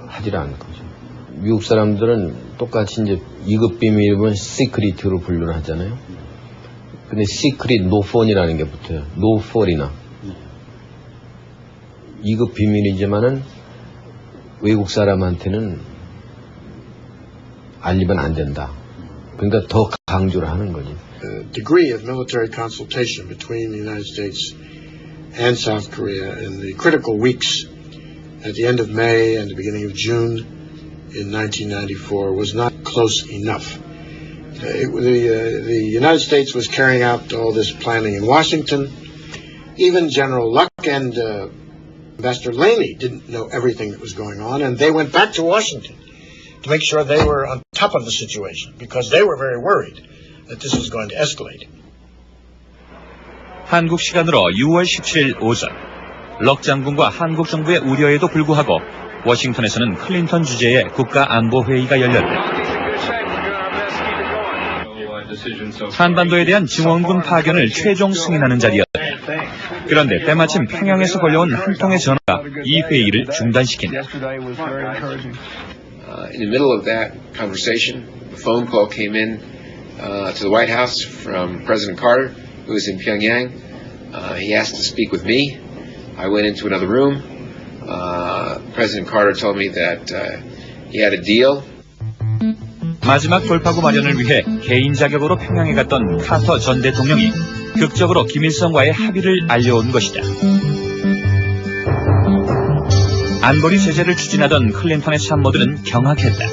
하질 않을 거죠. 미국 사람들은 똑같이 이제 2급 비밀은 시크릿으로 분류를 하잖아요. 근데 시크릿 노폰이라는 게 붙어요. 노폴이나 2급 비밀이지만은 외국 사람한테는 알리면 안 된다. 그러니까 더 강조를 하는 거지. The degree of military consultation between the United States and South Korea in the critical weeks at the end of May and the beginning of June in 1994 was not close enough. The United States was carrying out all this planning in Washington. Even General Luck and Ambassador Laney didn't know everything that was going on, and they went back to Washington to make sure they were on top of the situation because they were very worried that this was going to escalate. 한국 시간으로 6월 17일 오전, 럭 장군과 한국 정부의 우려에도 불구하고 워싱턴에서는 클린턴 주재의 국가안보회의가 열렸다. 한반도에 대한 지원군 파견을 최종 승인하는 자리였다. 그런데 때마침 평양에서 걸려온 한 통의 전화가 이 회의를 중단시킨다. In the middle of that conversation, a phone call came in to the White House from President Carter, who was in Pyongyang. He asked to speak with me. I went into another room. President Carter told me that he had a deal. 마지막 돌파구 마련을 위해 개인 자격으로 평양에 갔던 카터 전 대통령이 극적으로 김일성과의 합의를 알려온 것이다. 안보리 제재를 추진하던 클린턴의 참모들은 경악했다.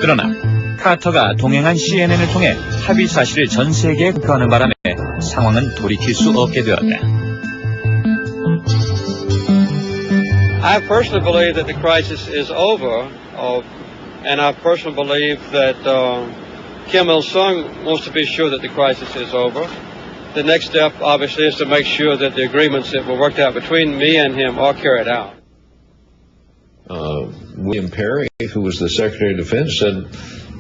그러나 카터가 동행한 CNN을 통해 합의 사실을 전 세계에 공표하는 바람에 상황은 돌이킬 수 없게 되었다. I personally believe that the crisis is over, and I personally believe that Kim Il-sung wants to be sure that the crisis is over. The next step, obviously, is to make sure that the agreements that were worked out between me and him are carried out. William Perry, who was the Secretary of Defense, said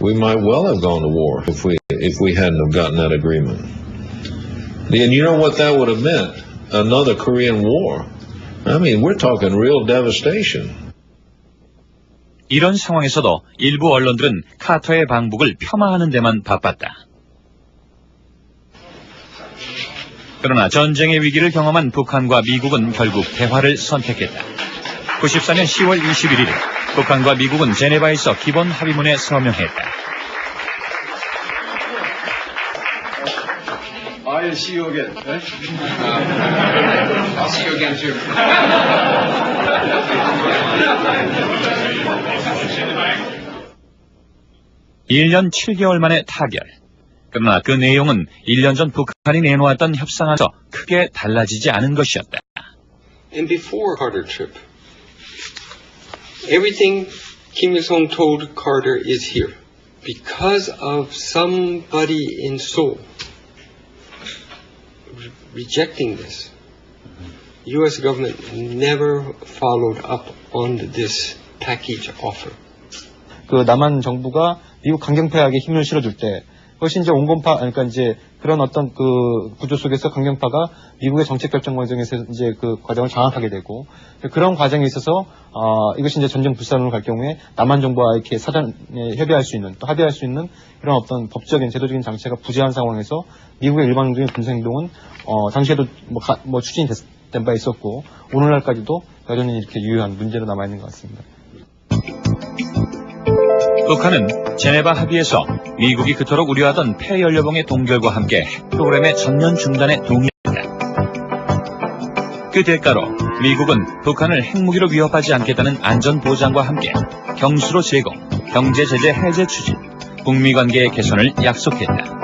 we might well have gone to war if we hadn't have gotten that agreement. And you know what that would have meant? Another Korean War. I mean, we're talking real devastation. 이런 상황에서도 일부 언론들은 카터의 방북을 폄하하는 데만 바빴다. 그러나 전쟁의 위기를 경험한 북한과 미국은 결국 대화를 선택했다. 94년 10월 21일 북한과 미국은 제네바에서 기본 합의문에 서명했다. I'll see you again. I'll see you again too. 1년 7개월 만에 타결. 그러나 그 내용은 1년 전 북한이 내놓았던 협상에서 크게 달라지지 않은 것이었다. And before Carter trip, everything Kim Il-sung told Carter is here. Because of somebody in Seoul rejecting this, U.S. government never followed up on this package offer. 그 남한 정부가 미국 강경파에게 힘을 실어줄 때, 그것이 이제 온건파, 그러니까 이제 그런 어떤 그 구조 속에서 강경파가 미국의 정책 결정 과정에서 이제 그 과정을 장악하게 되고, 그런 과정에 있어서 이것이 이제 전쟁 불사론으로 갈 경우에 남한 정부와 이렇게 사전에 협의할 수 있는, 또 합의할 수 있는 그런 어떤 법적인 제도적인 장치가 부재한 상황에서 미국의 일반적인 군사행동은 당시에도 뭐 추진이 된 바 있었고 오늘날까지도 여전히 이렇게 유효한 문제로 남아 있는 것 같습니다. 북한은 제네바 합의에서 미국이 그토록 우려하던 폐연료봉의 동결과 함께 핵 프로그램의 전면 중단에 동의했다. 그 대가로 미국은 북한을 핵무기로 위협하지 않겠다는 안전보장과 함께 경수로 제공, 경제제재 해제 추진, 북미 관계의 개선을 약속했다.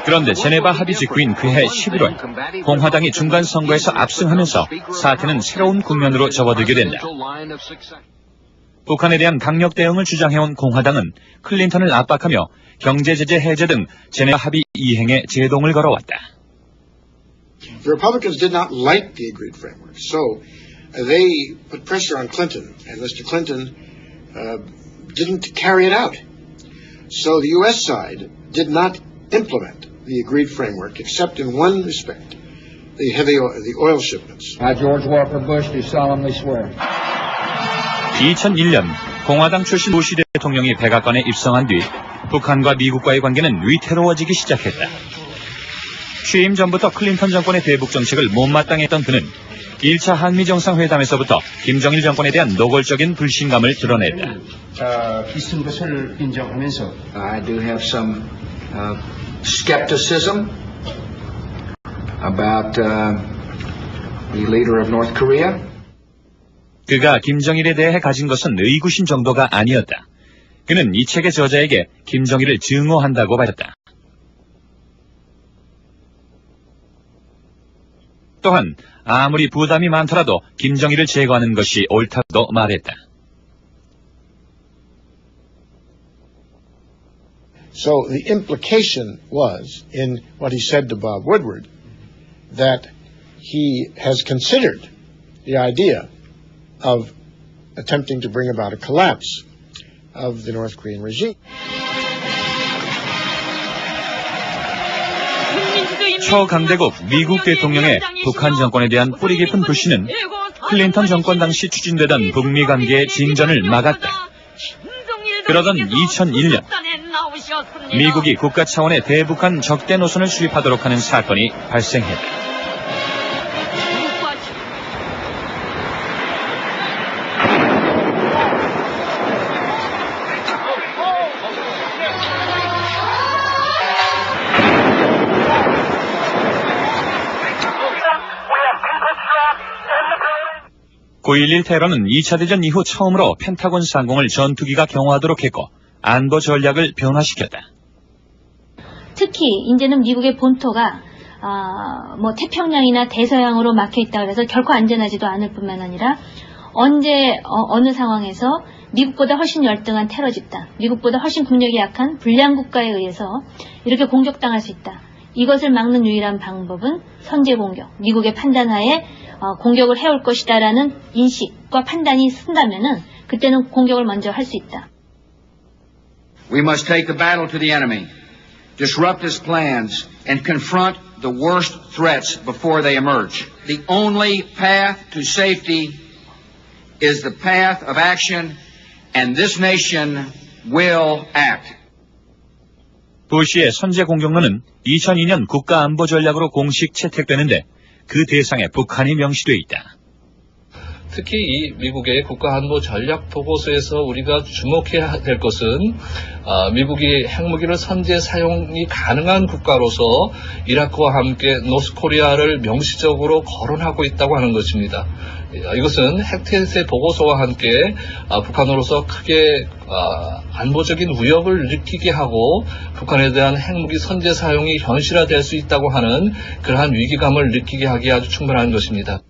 그런데 제네바 합의 직후인 그해 11월 공화당이 중간선거에서 압승하면서 사태는 새로운 국면으로 접어들게 된다. 북한에 대한 강력 대응을 주장해온 공화당은 클린턴을 압박하며 경제제재 해제 등 제네바 합의 이행에 제동을 걸어왔다. The Republicans did not like the agreed framework, so they put pressure on Clinton, and Mr. Clinton didn't carry it out. So the U.S. side did not implement the agreed framework, except in one respect, the oil shipments. I, George Walker Bush, do solemnly swear. 2001년 공화당 출신 부시 대통령이 백악관에 입성한 뒤 북한과 미국과의 관계는 위태로워지기 시작했다. 취임 전부터 클린턴 정권의 대북 정책을 못마땅했던 그는 1차 한미정상회담에서부터 김정일 정권에 대한 노골적인 불신감을 드러냈다. 있은 것을 인정하면서 I do have some skepticism about the leader of North Korea. 그가 김정일에 대해 가진 것은 의구심 정도가 아니었다. 그는 이 책의 저자에게 김정일을 증오한다고 밝혔다. 또한 아무리 부담이 많더라도 김정일을 제거하는 것이 옳다고 말했다. So the implication was, in what he said to Bob Woodward, that he has considered the idea of attempting to bring about a collapse of the North Korean regime. 초강대국 미국 대통령의 북한 정권에 대한 뿌리 깊은 불신은 클린턴 정권 당시 추진되던 북미 관계의 진전을 막았다. 그러던 2001년 미국이 국가 차원의 대북한 적대 노선을 수립하도록 하는 사건이 발생했다. (9.11) 테러는 2차 대전 이후 처음으로 펜타곤 상공을 전투기가 경호하도록 했고 안보 전략을 변화시켰다. 특히 이제는 미국의 본토가 뭐 태평양이나 대서양으로 막혀 있다 그래서 결코 안전하지도 않을 뿐만 아니라 언제 어느 상황에서 미국보다 훨씬 열등한 테러 집단, 미국보다 훨씬 국력이 약한 불량 국가에 의해서 이렇게 공격당할 수 있다. 이것을 막는 유일한 방법은 선제 공격, 미국의 판단하에 공격을 해올 것이다라는 인식과 판단이 쓴다면은 그때는 공격을 먼저 할 수 있다. We must take the battle to the enemy, disrupt his plans, and confront the worst threats before they emerge. The only path to safety is the path of action, and this nation will act. 부시의 선제 공격론은 2002년 국가안보전략으로 공식 채택되는데 그 대상에 북한이 명시돼 있다. 특히 이 미국의 국가안보 전략 보고서에서 우리가 주목해야 될 것은 미국이 핵무기를 선제 사용이 가능한 국가로서 이라크와 함께 노스코리아를 명시적으로 거론하고 있다고 하는 것입니다. 이것은 핵태세 보고서와 함께 북한으로서 크게 안보적인 위협을 느끼게 하고 북한에 대한 핵무기 선제 사용이 현실화될 수 있다고 하는 그러한 위기감을 느끼게 하기에 아주 충분한 것입니다.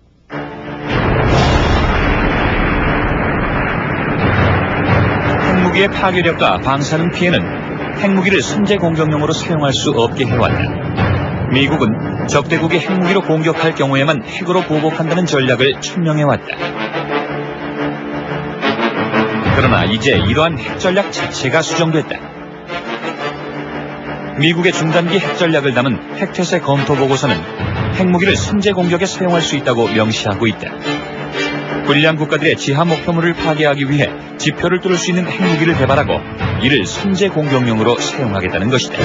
핵무기의 파괴력과 방사능 피해는 핵무기를 선제 공격용으로 사용할 수 없게 해왔다. 미국은 적대국이 핵무기로 공격할 경우에만 핵으로 보복한다는 전략을 천명해왔다. 그러나 이제 이러한 핵전략 자체가 수정됐다. 미국의 중단기 핵전략을 담은 핵태세 검토 보고서는 핵무기를 선제 공격에 사용할 수 있다고 명시하고 있다. 불량 국가들의 지하 목표물을 파괴하기 위해 지표를 뚫을 수 있는 핵무기를 개발하고 이를 선제 공격용으로 사용하겠다는 것이다.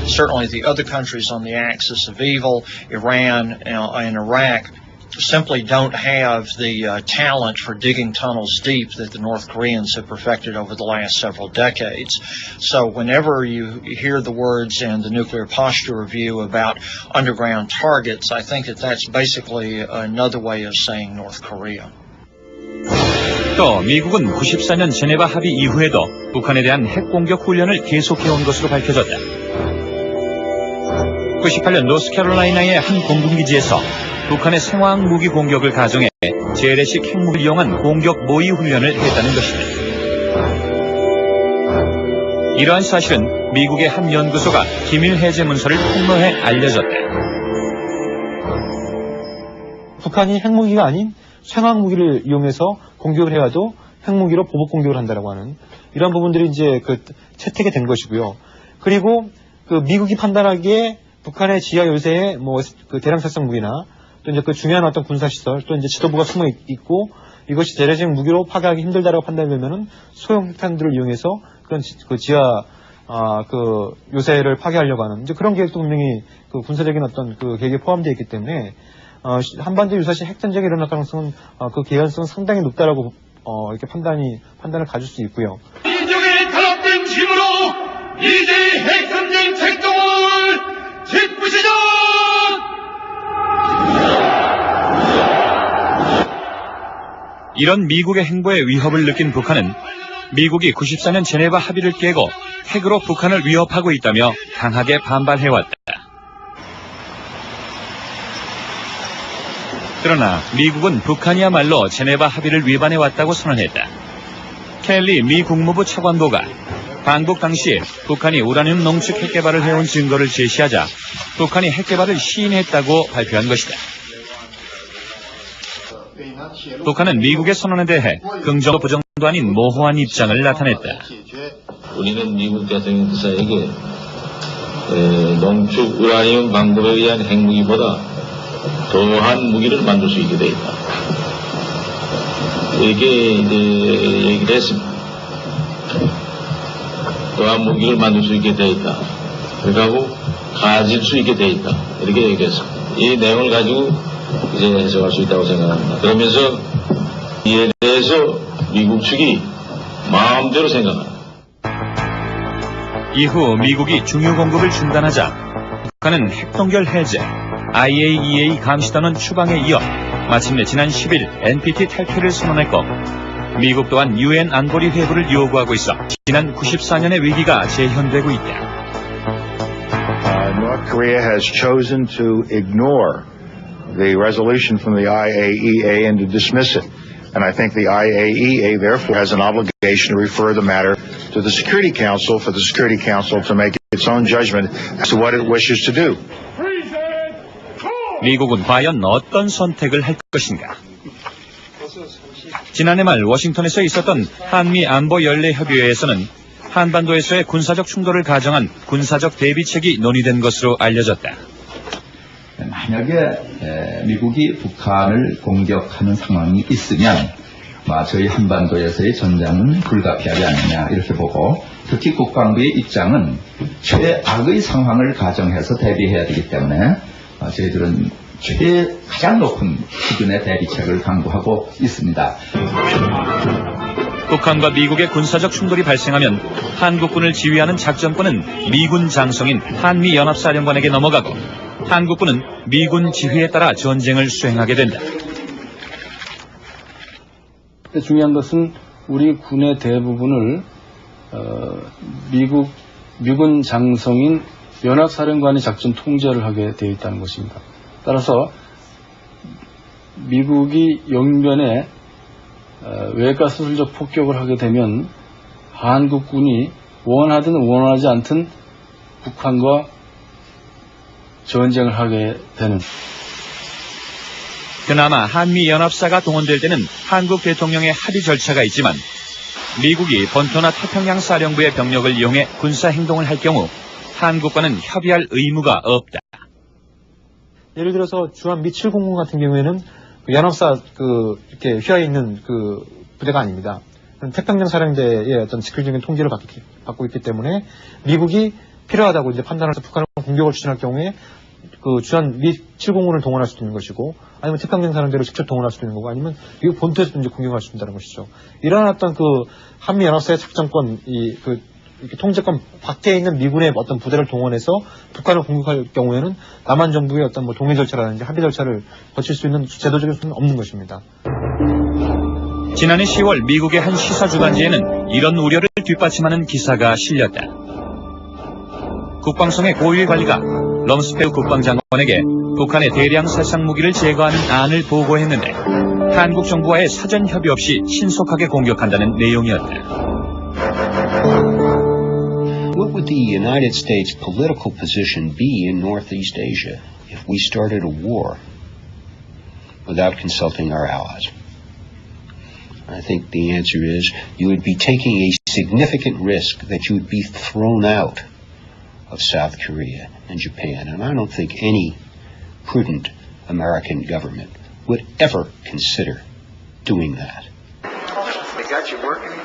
Certainly the other countries on the axis of evil, Iran and Iraq, simply don't have the talent for digging tunnels deep that the North Koreans have perfected over the last several decades. So whenever you hear the words in the Nuclear Posture Review about underground targets, I think that that's basically another way of saying North Korea. 또 미국은 94년 제네바 합의 이후에도 북한에 대한 핵공격 훈련을 계속해온 것으로 밝혀졌다. 98년 노스캐롤라이나의 한 공군기지에서 북한의 생화학 무기 공격을 가정해 재래식 핵무기를 이용한 공격 모의 훈련을 했다는 것이다. 이러한 사실은 미국의 한 연구소가 기밀 해제 문서를 폭로해 알려졌다. 북한이 핵무기가 아닌 생화학 무기를 이용해서 공격을 해와도 핵무기로 보복 공격을 한다라고 하는 이런 부분들이 이제 채택이 된 것이고요. 그리고 미국이 판단하기에 북한의 지하 요새에 대량 살상 무기나 또 이제 중요한 어떤 군사시설 또 이제 지도부가 숨어 있고 이것이 재래식 무기로 파괴하기 힘들다라고 판단되면은 소형 핵탄두를 이용해서 그런 지하 요새를 파괴하려고 하는 이제 그런 계획도 분명히 군사적인 어떤 계획에 포함되어 있기 때문에 한반도 유사시 핵전쟁이 일어날 가능성은 그 개연성은 상당히 높다라고 이렇게 판단을 가질 수 있고요. 민족의 단합된 힘으로 이제 핵전쟁 책동을 짓부시자! 이런 미국의 행보에 위협을 느낀 북한은 미국이 94년 제네바 합의를 깨고 핵으로 북한을 위협하고 있다며 강하게 반발해왔다. 그러나 미국은 북한이야말로 제네바 합의를 위반해왔다고 선언했다. 켈리 미 국무부 차관보가 방북 당시 북한이 우라늄 농축 핵개발을 해온 증거를 제시하자 북한이 핵개발을 시인했다고 발표한 것이다. 북한은 미국의 선언에 대해 긍정도 부정도 아닌 모호한 입장을 나타냈다. 우리는 미국 대통령 부사에게 농축 우라늄 방법에 의한 핵무기보다 더한 무기를 만들 수 있게 돼 있다. 이렇게 이제 얘기를 했습니다. 더한 무기를 만들 수 있게 돼 있다. 그리고 가질 수 있게 돼 있다. 이렇게 얘기했습니다. 이 내용을 가지고 이제 해석할 수 있다고 생각합니다. 그러면서 이에 대해서 미국 측이 마음대로 생각합니다. 이후 미국이 중유 공급을 중단하자 북한은 핵동결 해제, IAEA 감시단원 추방에 이어 마침내 지난 10일 NPT 탈퇴를 선언했고 미국 또한 UN 안보리 회부를 요구하고 있어 지난 94년의 위기가 재현되고 있다. North Korea has chosen to ignore the resolution from the IAEA and to dismiss it. And I think the IAEA therefore has an obligation to refer the matter to the Security Council for the Security Council to make its own judgment as to what it wishes to do. 미국은 과연 어떤 선택을 할 것인가? 지난해 말 워싱턴에서 있었던 한미 안보 연례 협의회에서는 한반도에서의 군사적 충돌을 가정한 군사적 대비책이 논의된 것으로 알려졌다. 만약에 미국이 북한을 공격하는 상황이 있으면 저희 한반도에서의 전장은 불가피하지 않느냐 이렇게 보고, 특히 국방부의 입장은 최악의 상황을 가정해서 대비해야 되기 때문에 저희들은 가장 높은 수준의 대비책을 강구하고 있습니다. 북한과 미국의 군사적 충돌이 발생하면 한국군을 지휘하는 작전권은 미군 장성인 한미연합사령관에게 넘어가고, 한국군은 미군 지휘에 따라 전쟁을 수행하게 된다. 중요한 것은 우리 군의 대부분을 미군 장성인 연합사령관이 작전 통제를 하게 되어 있다는 것입니다. 따라서 미국이 영변에 외과 수술적 폭격을 하게 되면 한국군이 원하든 원하지 않든 북한과 전쟁을 하게 되는. 그나마 한미연합사가 동원될 때는 한국 대통령의 합의 절차가 있지만, 미국이 본토나 태평양 사령부의 병력을 이용해 군사행동을 할 경우 한국과는 협의할 의무가 없다. 예를 들어서 주한 미700 같은 경우에는 연합사 이렇게 휘하에 있는 부대가 아닙니다. 태평양 사령대의 어떤 직접적인 통제를 받고 있기 때문에 미국이 필요하다고 이제 판단해서 북한을 공격을 추진할 경우에 주한 미700을 동원할 수도 있는 것이고, 아니면 태평양 사령대를 직접 동원할 수도 있는 거고, 아니면 미국 본토에서 이제 공격할 수 있다는 것이죠. 이러한 어떤 한미 연합사의 작전권, 이렇게 통제권 밖에 있는 미군의 어떤 부대를 동원해서 북한을 공격할 경우에는 남한 정부의 어떤 동의 절차라든지 합의 절차를 거칠 수 있는 제도적인 수는 없는 것입니다. 지난해 10월 미국의 한 시사주간지에는 이런 우려를 뒷받침하는 기사가 실렸다. 국방성의 고위 관리가 럼스펠 국방장관에게 북한의 대량 살상 무기를 제거하는 안을 보고했는데, 한국 정부와의 사전 협의 없이 신속하게 공격한다는 내용이었다. What would the United States political position be in Northeast Asia if we started a war without consulting our allies? I think the answer is you would be taking a significant risk that you would be thrown out of South Korea and Japan, and I don't think any prudent American government would ever consider doing that.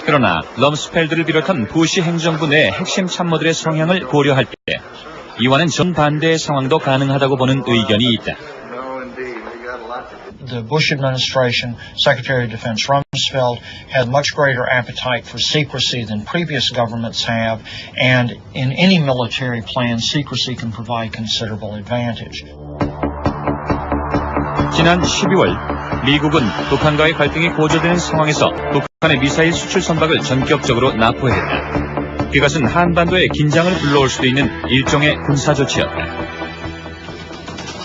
그러나 럼스펠드를 비롯한 부시 행정부 내 핵심 참모들의 성향을 고려할 때 이와는 정반대의 상황도 가능하다고 보는 의견이 있다. The Bush administration, Secretary of Defense Rumsfeld, had much greater appetite for secrecy than previous governments have, and in any military plan, secrecy can provide considerable advantage. 지난 12월 미국은 북한과의 갈등이 고조되는 상황에서 북한의 미사일 수출 선박을 전격적으로 납포했다. 이것은 한반도의 긴장을 불러올 수도 있는 일종의 군사 조치였다.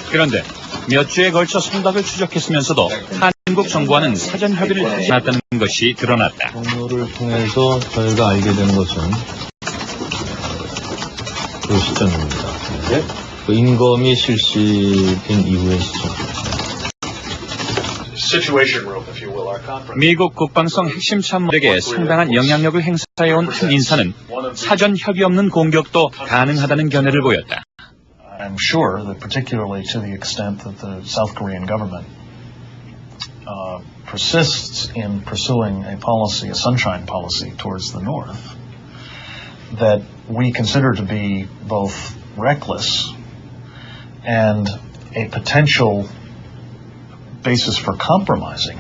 그런데 몇 주에 걸쳐 선박을 추적했으면서도 한국 정부와는 사전 협의를 하지 않았다는 것이 드러났다. 경로를 통해서 저희가 알게 된 것은 그 시점입니다. 그 인검이 실시된 이후의 시점. 미국 국방성 핵심 참모에게 상당한 영향력을 행사해온 한 인사는 사전 협의 없는 공격도 가능하다는 견해를 보였다. I'm sure that particularly to the extent that the South Korean government persists in pursuing a policy, a sunshine policy towards the north, that we consider to be both reckless and a potential basis for compromising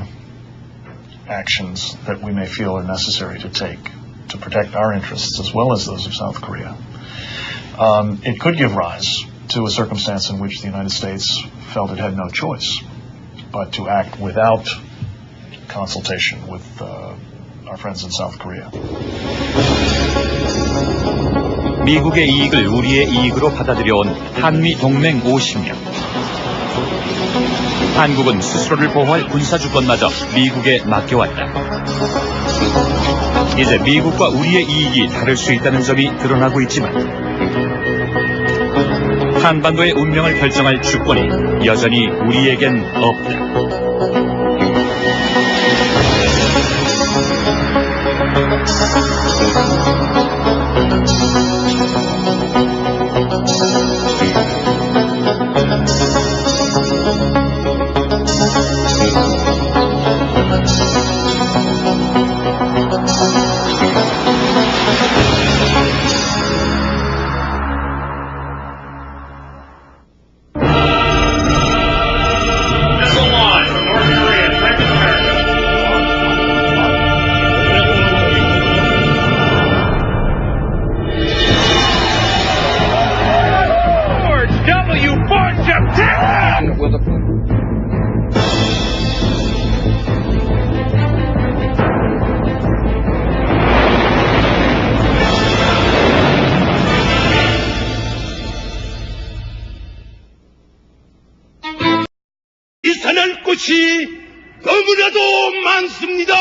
actions that we may feel are necessary to take to protect our interests as well as those of South Korea. It could give rise to a circumstance in which the United States felt it had no choice but to act without consultation with our friends in South Korea. 미국의 이익을 우리의 이익으로 받아들여온 한미 동맹 50년. 한국은 스스로를 보호할 군사주권마저 미국에 맡겨왔다. 이제 미국과 우리의 이익이 다를 수 있다는 점이 드러나고 있지만 한반도의 운명을 결정할 주권이 여전히 우리에겐 없다. 것이 너무나도 많습니다.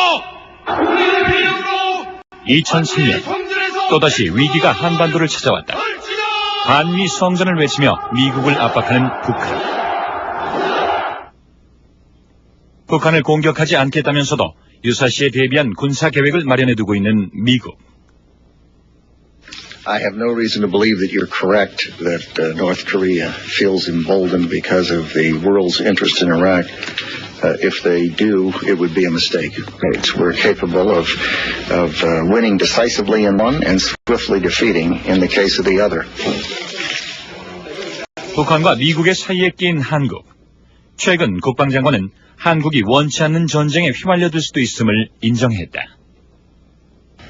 2003년 또다시 위기가 한반도를 찾아왔다. 반미 성전을 외치며 미국을 압박하는 북한. 북한을 공격하지 않겠다면서도 유사시에 대비한 군사 계획을 마련해두고 있는 미국. I have no reason to believe that you're correct that North Korea feels emboldened because of the world's interest in Iraq. If they do, it would be a mistake. We're capable of winning decisively in one and swiftly defeating in the case of the other. 북한과 미국의 사이에 끼인 한국. 최근 국방장관은 한국이 원치 않는 전쟁에 휘말려들 수도 있음을 인정했다.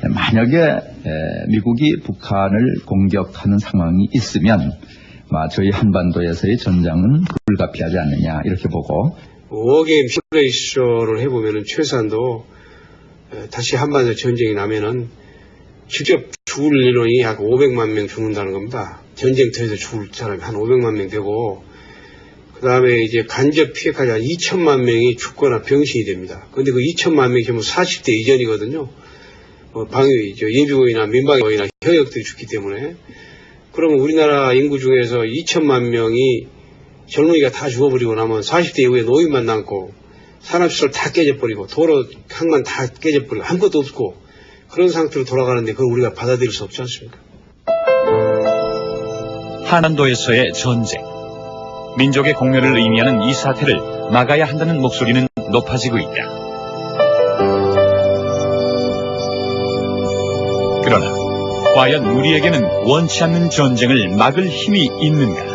만약에 미국이 북한을 공격하는 상황이 있으면 저희 한반도에서의 전장은 불가피하지 않느냐 이렇게 보고 워게임 시뮬레이션을 해보면 최소한도 다시 한반도 전쟁이 나면은 직접 죽을 인원이 약 500만 명 죽는다는 겁니다. 전쟁터에서 죽을 사람이 한 500만 명 되고 그 다음에 이제 간접 피해까지 한 2천만 명이 죽거나 병신이 됩니다. 근데 그 2천만 명이 전부 40대 이전이거든요. 예비군이나 민방위나 현역들이 죽기 때문에 그러면 우리나라 인구 중에서 2천만 명이 젊은이가 다 죽어버리고 나면 40대 이후에 노인만 남고 산업시설 다 깨져버리고 도로 항만 다 깨져버리고 아무것도 없고 그런 상태로 돌아가는데 그걸 우리가 받아들일 수 없지 않습니까? 한반도에서의 전쟁. 민족의 공멸을 의미하는 이 사태를 막아야 한다는 목소리는 높아지고 있다. 그러나 과연 우리에게는 원치 않는 전쟁을 막을 힘이 있는가?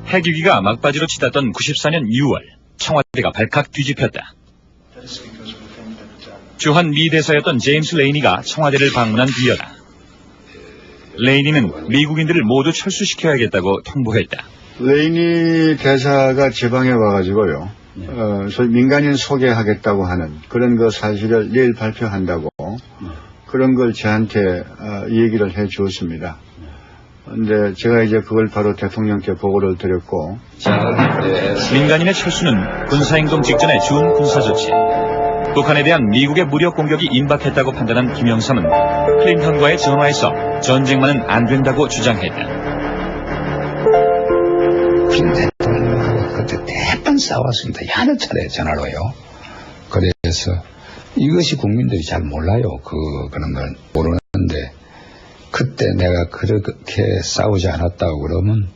핵위기가 막바지로 치닫던 94년 6월 청와대가 발칵 뒤집혔다. 주한 미 대사였던 제임스 레이니가 청와대를 방문한 뒤여다. 레이니는 미국인들을 모두 철수시켜야겠다고 통보했다. 레이니 대사가 제 방에 와가지고요. 소위 민간인 소개하겠다고 하는 그런 그 사실을 내일 발표한다고 그런 걸 저한테 얘기를 해 주었습니다. 근데 제가 이제 그걸 바로 대통령께 보고를 드렸고. 민간인의 철수는 군사행동 직전의 준 군사조치. 북한에 대한 미국의 무력 공격이 임박했다고 판단한 김영삼은 클린턴과의 전화에서 전쟁만은 안 된다고 주장했다. 클린턴 대통령하고 그때 대판 싸웠습니다. 여러 차례 전화로요. 그래서 이것이 국민들이 잘 몰라요. 그런 걸 모르는데 그때 내가 그렇게 싸우지 않았다고 그러면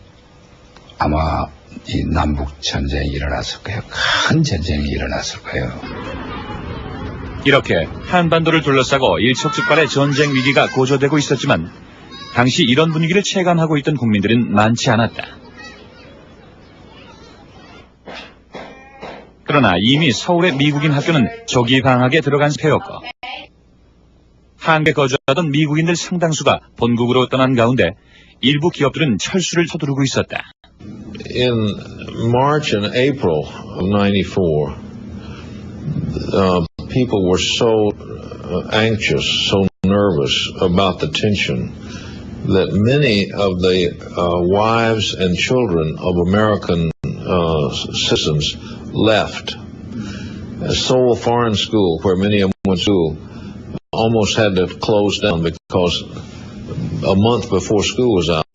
아마 이 남북 전쟁이 일어났을 거예요. 큰 전쟁이 일어났을 거예요. 이렇게 한반도를 둘러싸고 일촉즉발의 전쟁 위기가 고조되고 있었지만 당시 이런 분위기를 체감하고 있던 국민들은 많지 않았다. 그러나 이미 서울의 미국인 학교는 조기 방학에 들어간 상태였고 한국에 거주하던 미국인들 상당수가 본국으로 떠난 가운데 일부 기업들은 철수를 서두르고 있었다. In March and April of 94, people were so anxious, so nervous about the tension that many of the wives and children of American citizens left. Seoul Foreign School, where many of them went to school, almost had to close down because a month before school was out,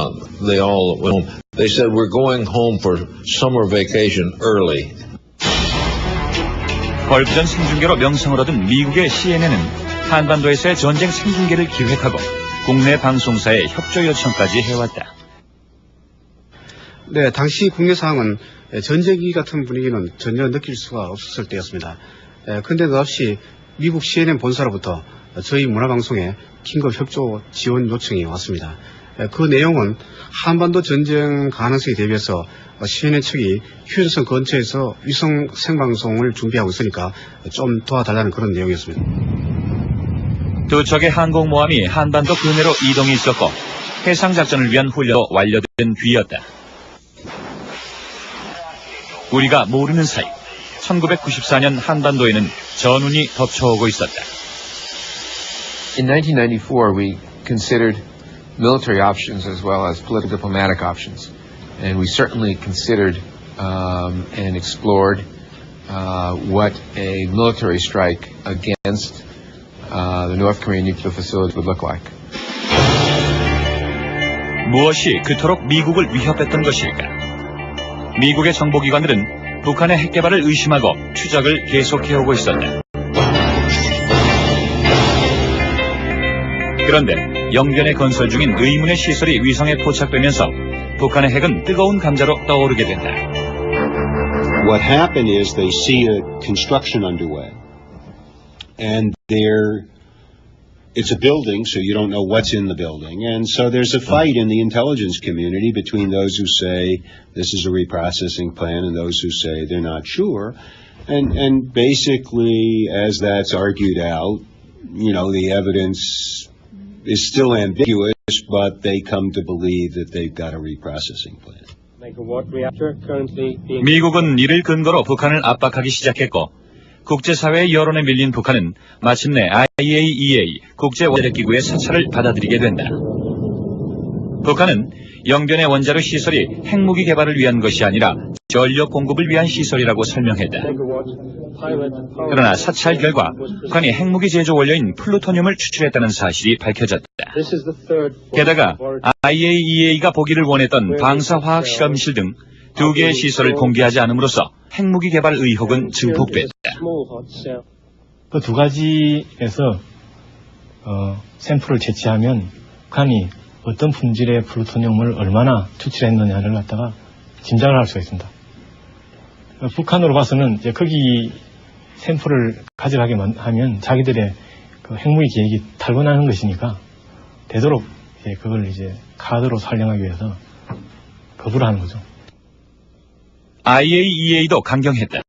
they all went home. They said, we're going home for summer vacation early. 걸프전 생중계로 명성을 얻은 미국의 CNN은 한반도에서의 전쟁 생중계를 기획하고 국내 방송사에 협조 요청까지 해왔다. 네, 당시 국내 상황은 전쟁기 같은 분위기는 전혀 느낄 수가 없었을 때였습니다. 근데 없이 미국 CNN 본사로부터 저희 문화방송에 긴급 협조 지원 요청이 왔습니다. 그 내용은 한반도 전쟁 가능성에 대비해서 CNN 측이 휴전선 근처에서 위성 생방송을 준비하고 있으니까 좀 도와달라는 그런 내용이었습니다. 두 척의 항공모함이 한반도 근해로 이동이 있었고 해상작전을 위한 훈련도 완료된 뒤였다. 우리가 모르는 사이 1994년 한반도에는 전운이 덮쳐오고 있었다. In 1994, we considered military options as well as political diplomatic options. And we certainly considered and explored what a military strike against the North Korean nuclear facility would look like. 무엇이 그토록 미국을 위협했던 것일까? 미국의 정보기관들은 북한의 핵개발을 의심하고 추적을 계속해오고 있었다. 그런데 영변에 건설 중인 의문의 시설이 위성에 포착되면서 북한의 핵은 뜨거운 감자로 떠오르게 된다. What happened is they see a construction underway, and it's a building, so you don't know what's in the building, and so there's a fight in the intelligence community between those who say this is a reprocessing plan and those who say they're not sure, and basically as that's argued out, the evidence is still ambiguous, but they come to believe that they've got a reprocessing plan. 미국은 이를 근거로 북한을 압박하기 시작했고 국제사회의 여론에 밀린 북한은 마침내 IAEA 국제원자력기구의 사찰을 받아들이게 된다. 북한은 영변의 원자로 시설이 핵무기 개발을 위한 것이 아니라 전력 공급을 위한 시설이라고 설명했다. 그러나 사찰 결과 북한이 핵무기 제조 원료인 플루토늄을 추출했다는 사실이 밝혀졌다. 게다가 IAEA가 보기를 원했던 방사화학 실험실 등 두 개의 시설을 공개하지 않음으로써 핵무기 개발 의혹은 증폭됐다. 그 두 가지에서 샘플을 채취하면 북한이 어떤 품질의 플루토늄을 얼마나 추출했느냐를 갖다가 짐작을 할 수가 있습니다. 북한으로 봐서는 이제 거기 샘플을 가져가게 하면 자기들의 그 핵무기 계획이 탈거나는 것이니까 되도록 그걸 카드로 활용하기 위해서 거부를 하는 거죠. IAEA도 강경했다.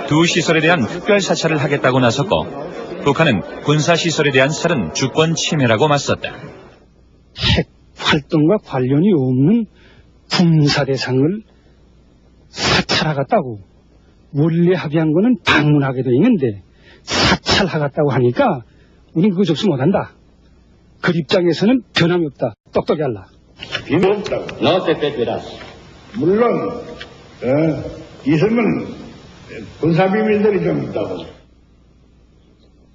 두 시설에 대한 특별 사찰을 하겠다고 나섰고 북한은 군사시설에 대한 살은 주권 침해라고 맞섰다. 핵 활동과 관련이 없는 군사 대상을 사찰하겠다고 원래 합의한 거는 방문하게 돼 있는데 사찰하겠다고 하니까 우린 그거 접수 못한다. 그 입장에서는 변함이 없다. 똑똑히 할라. 물론 있으면 군사비밀들이 좀 있다고.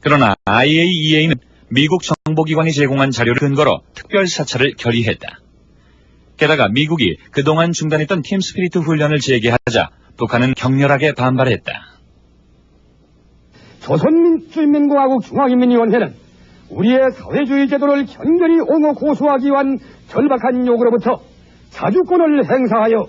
그러나 IAEA는 미국 정보기관이 제공한 자료를 근거로 특별 사찰을 결의했다. 게다가 미국이 그동안 중단했던 팀스피리트 훈련을 재개하자 북한은 격렬하게 반발했다. 조선민주인민공화국 중앙인민위원회는 우리의 사회주의 제도를 견고히 옹호 고수하기 위한 절박한 요구로부터 자주권을 행사하여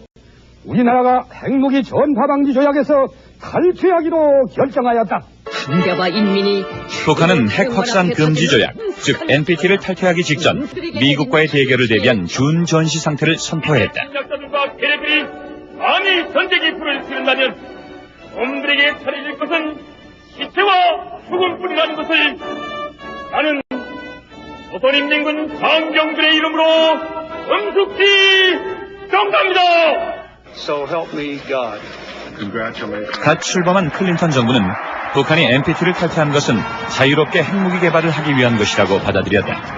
우리나라가 핵무기 전파방지 조약에서 탈퇴하기로 결정하였다. 한겨봐 인민이 북한은 핵 확산 금지 조약, 즉 NPT를 탈퇴하기 직전 미국과의 대결을 대비한 준전시 상태를 선포했다. 약자들과 걔네들이 감히 전쟁이 불을 지른다면 놈들에게 차려질 것은 시체와 죽음뿐이라는 것을 나는 조선인민군 장병들의 이름으로 엄숙히 정답니다. So help me God. Congratulations. 갓 출범한 클린턴 정부는 북한이 NPT를 탈퇴한 것은 자유롭게 핵무기 개발을 하기 위한 것이라고 받아들였다.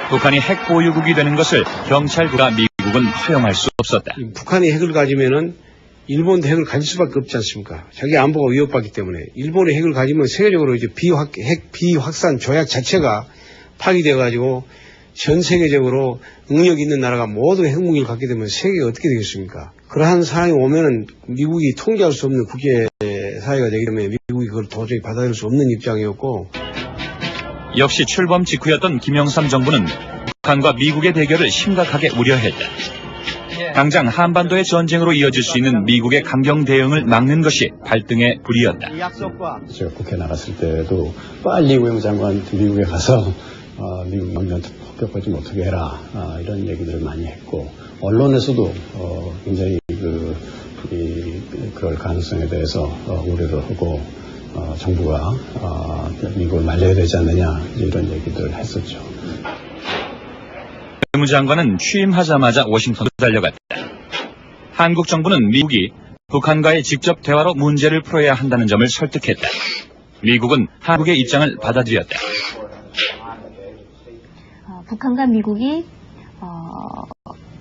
북한이 핵 보유국이 되는 것을 경찰국과 미국은 허용할 수 없었다. 북한이 핵을 가지면은 일본도 핵을 가질 수밖에 없지 않습니까? 자기 안보가 위협받기 때문에 일본이 핵을 가지면 세계적으로 이제 핵 비확산 조약 자체가 파기돼가지고 전 세계적으로 능력 있는 나라가 모두 핵무기를 갖게 되면 세계가 어떻게 되겠습니까? 그러한 상황이 오면은 미국이 통제할 수 없는 국제사회가 되기 때문에 미국이 그걸 도저히 받아들일 수 없는 입장이었고. 역시 출범 직후였던 김영삼 정부는 북한과 미국의 대결을 심각하게 우려했다. 당장 한반도의 전쟁으로 이어질 수 있는 미국의 강경 대응을 막는 것이 발등의 불이었다. 제가 국회 나갔을 때도 빨리 외무장관 미국에 가서 미국 영변 폭격을 좀 어떻게 해라 이런 얘기들을 많이 했고 언론에서도 굉장히 그럴 가능성에 대해서 우려를 하고 정부가 미국을 말려야 되지 않느냐 이런 얘기들을 했었죠. 외무장관은 취임하자마자 워싱턴으로 달려갔다. 한국 정부는 미국이 북한과의 직접 대화로 문제를 풀어야 한다는 점을 설득했다. 미국은 한국의 입장을 받아들였다. 북한과 미국이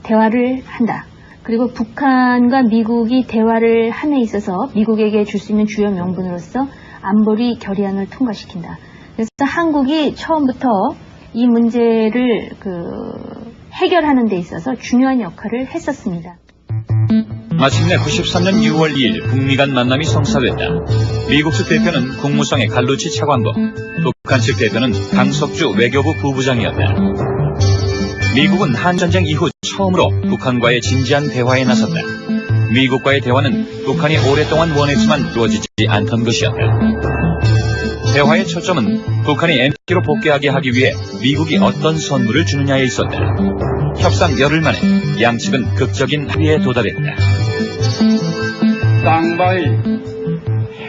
대화를 한다. 그리고 북한과 미국이 대화를 함에 있어서 미국에게 줄 수 있는 주요 명분으로서 안보리 결의안을 통과시킨다. 그래서 한국이 처음부터 이 문제를 해결하는 데 있어서 중요한 역할을 했었습니다. 마침내 93년 6월 2일 북미 간 만남이 성사됐다. 미국 측 대표는 국무성의 갈루치 차관보, 북한 측 대표는 강석주 외교부 부부장이었다. 미국은 한전쟁 이후 처음으로 북한과의 진지한 대화에 나섰다. 미국과의 대화는 북한이 오랫동안 원했지만 이루어지지 않던 것이었다. 대화의 초점은 북한이 NPT로 복귀하게 하기 위해 미국이 어떤 선물을 주느냐에 있었다. 협상 열흘 만에 양측은 극적인 합의에 도달했다. 쌍방이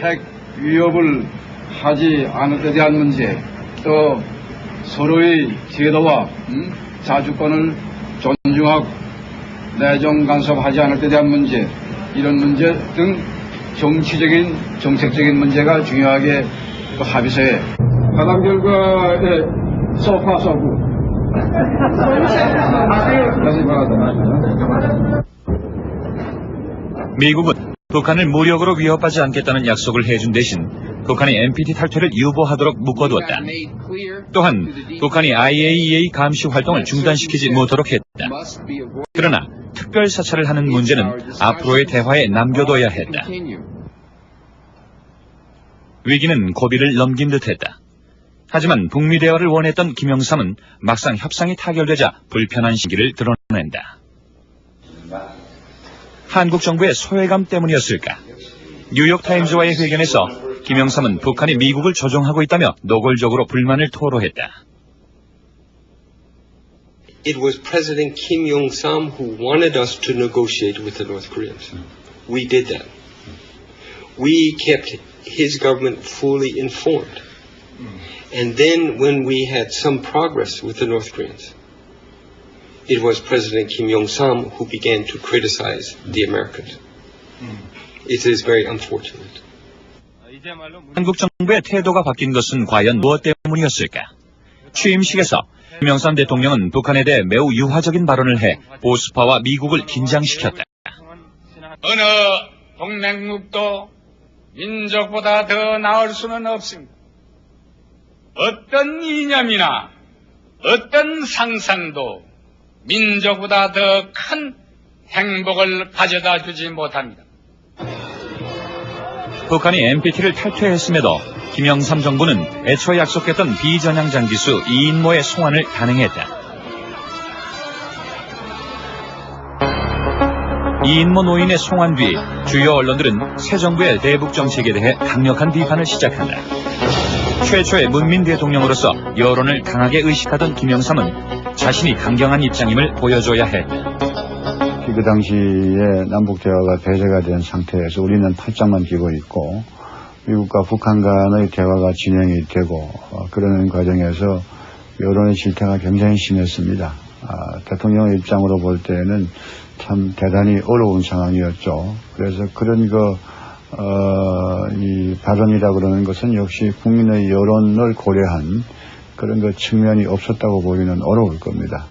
핵 위협을 하지 않을 데 대한 문제, 또 서로의 제도와 자주권을 존중하고 내정 간섭하지 않을 데 대한 문제, 이런 문제 등 정치적인 정책적인 문제가 중요하게 합의서에 가당 결과에 소파소부 미국은 북한을 무력으로 위협하지 않겠다는 약속을 해준 대신 북한의 NPT 탈퇴를 유보하도록 묶어두었다. 또한 북한이 IAEA 감시 활동을 중단시키지 못하도록 했다. 그러나 특별 사찰을 하는 문제는 앞으로의 대화에 남겨둬야 했다. 위기는 고비를 넘긴 듯했다. 하지만 북미 대화를 원했던 김영삼은 막상 협상이 타결되자 불편한 시기를 드러낸다. 한국 정부의 소외감 때문이었을까? 뉴욕타임즈와의 회견에서 김영삼은 북한이 미국을 조종하고 있다며 노골적으로 불만을 토로했다. It was President Kim Yong-sam who wanted us to negotiate with the North Koreans. We did that. We kept his government fully informed. And then when we had some progress with the North Koreans, it was President Kim Yong-sam who began to criticize the Americans. It is very unfortunate. 한국 정부의 태도가 바뀐 것은 과연 무엇 때문이었을까? 취임식에서 김영삼 대통령은 북한에 대해 매우 유화적인 발언을 해 보수파와 미국을 긴장시켰다. 어느 동맹국도 민족보다 더 나을 수는 없습니다. 어떤 이념이나 어떤 상상도 민족보다 더 큰 행복을 가져다 주지 못합니다. 북한이 NPT를 탈퇴했음에도 김영삼 정부는 애초 약속했던 비전향 장기수 이인모의 송환을 단행했다. 이인모 노인의 송환 뒤 주요 언론들은 새 정부의 대북 정책에 대해 강력한 비판을 시작한다. 최초의 문민 대통령으로서 여론을 강하게 의식하던 김영삼은 자신이 강경한 입장임을 보여줘야 했다. 그 당시에 남북 대화가 배제가 된 상태에서 우리는 팔짱만 끼고 있고 미국과 북한 간의 대화가 진행이 되고 그러는 과정에서 여론의 질타가 굉장히 심했습니다. 대통령의 입장으로 볼 때는 참 대단히 어려운 상황이었죠. 그래서 그런 이 발언이라 그러는 것은 역시 국민의 여론을 고려한 그런 측면이 없었다고 보기는 어려울 겁니다.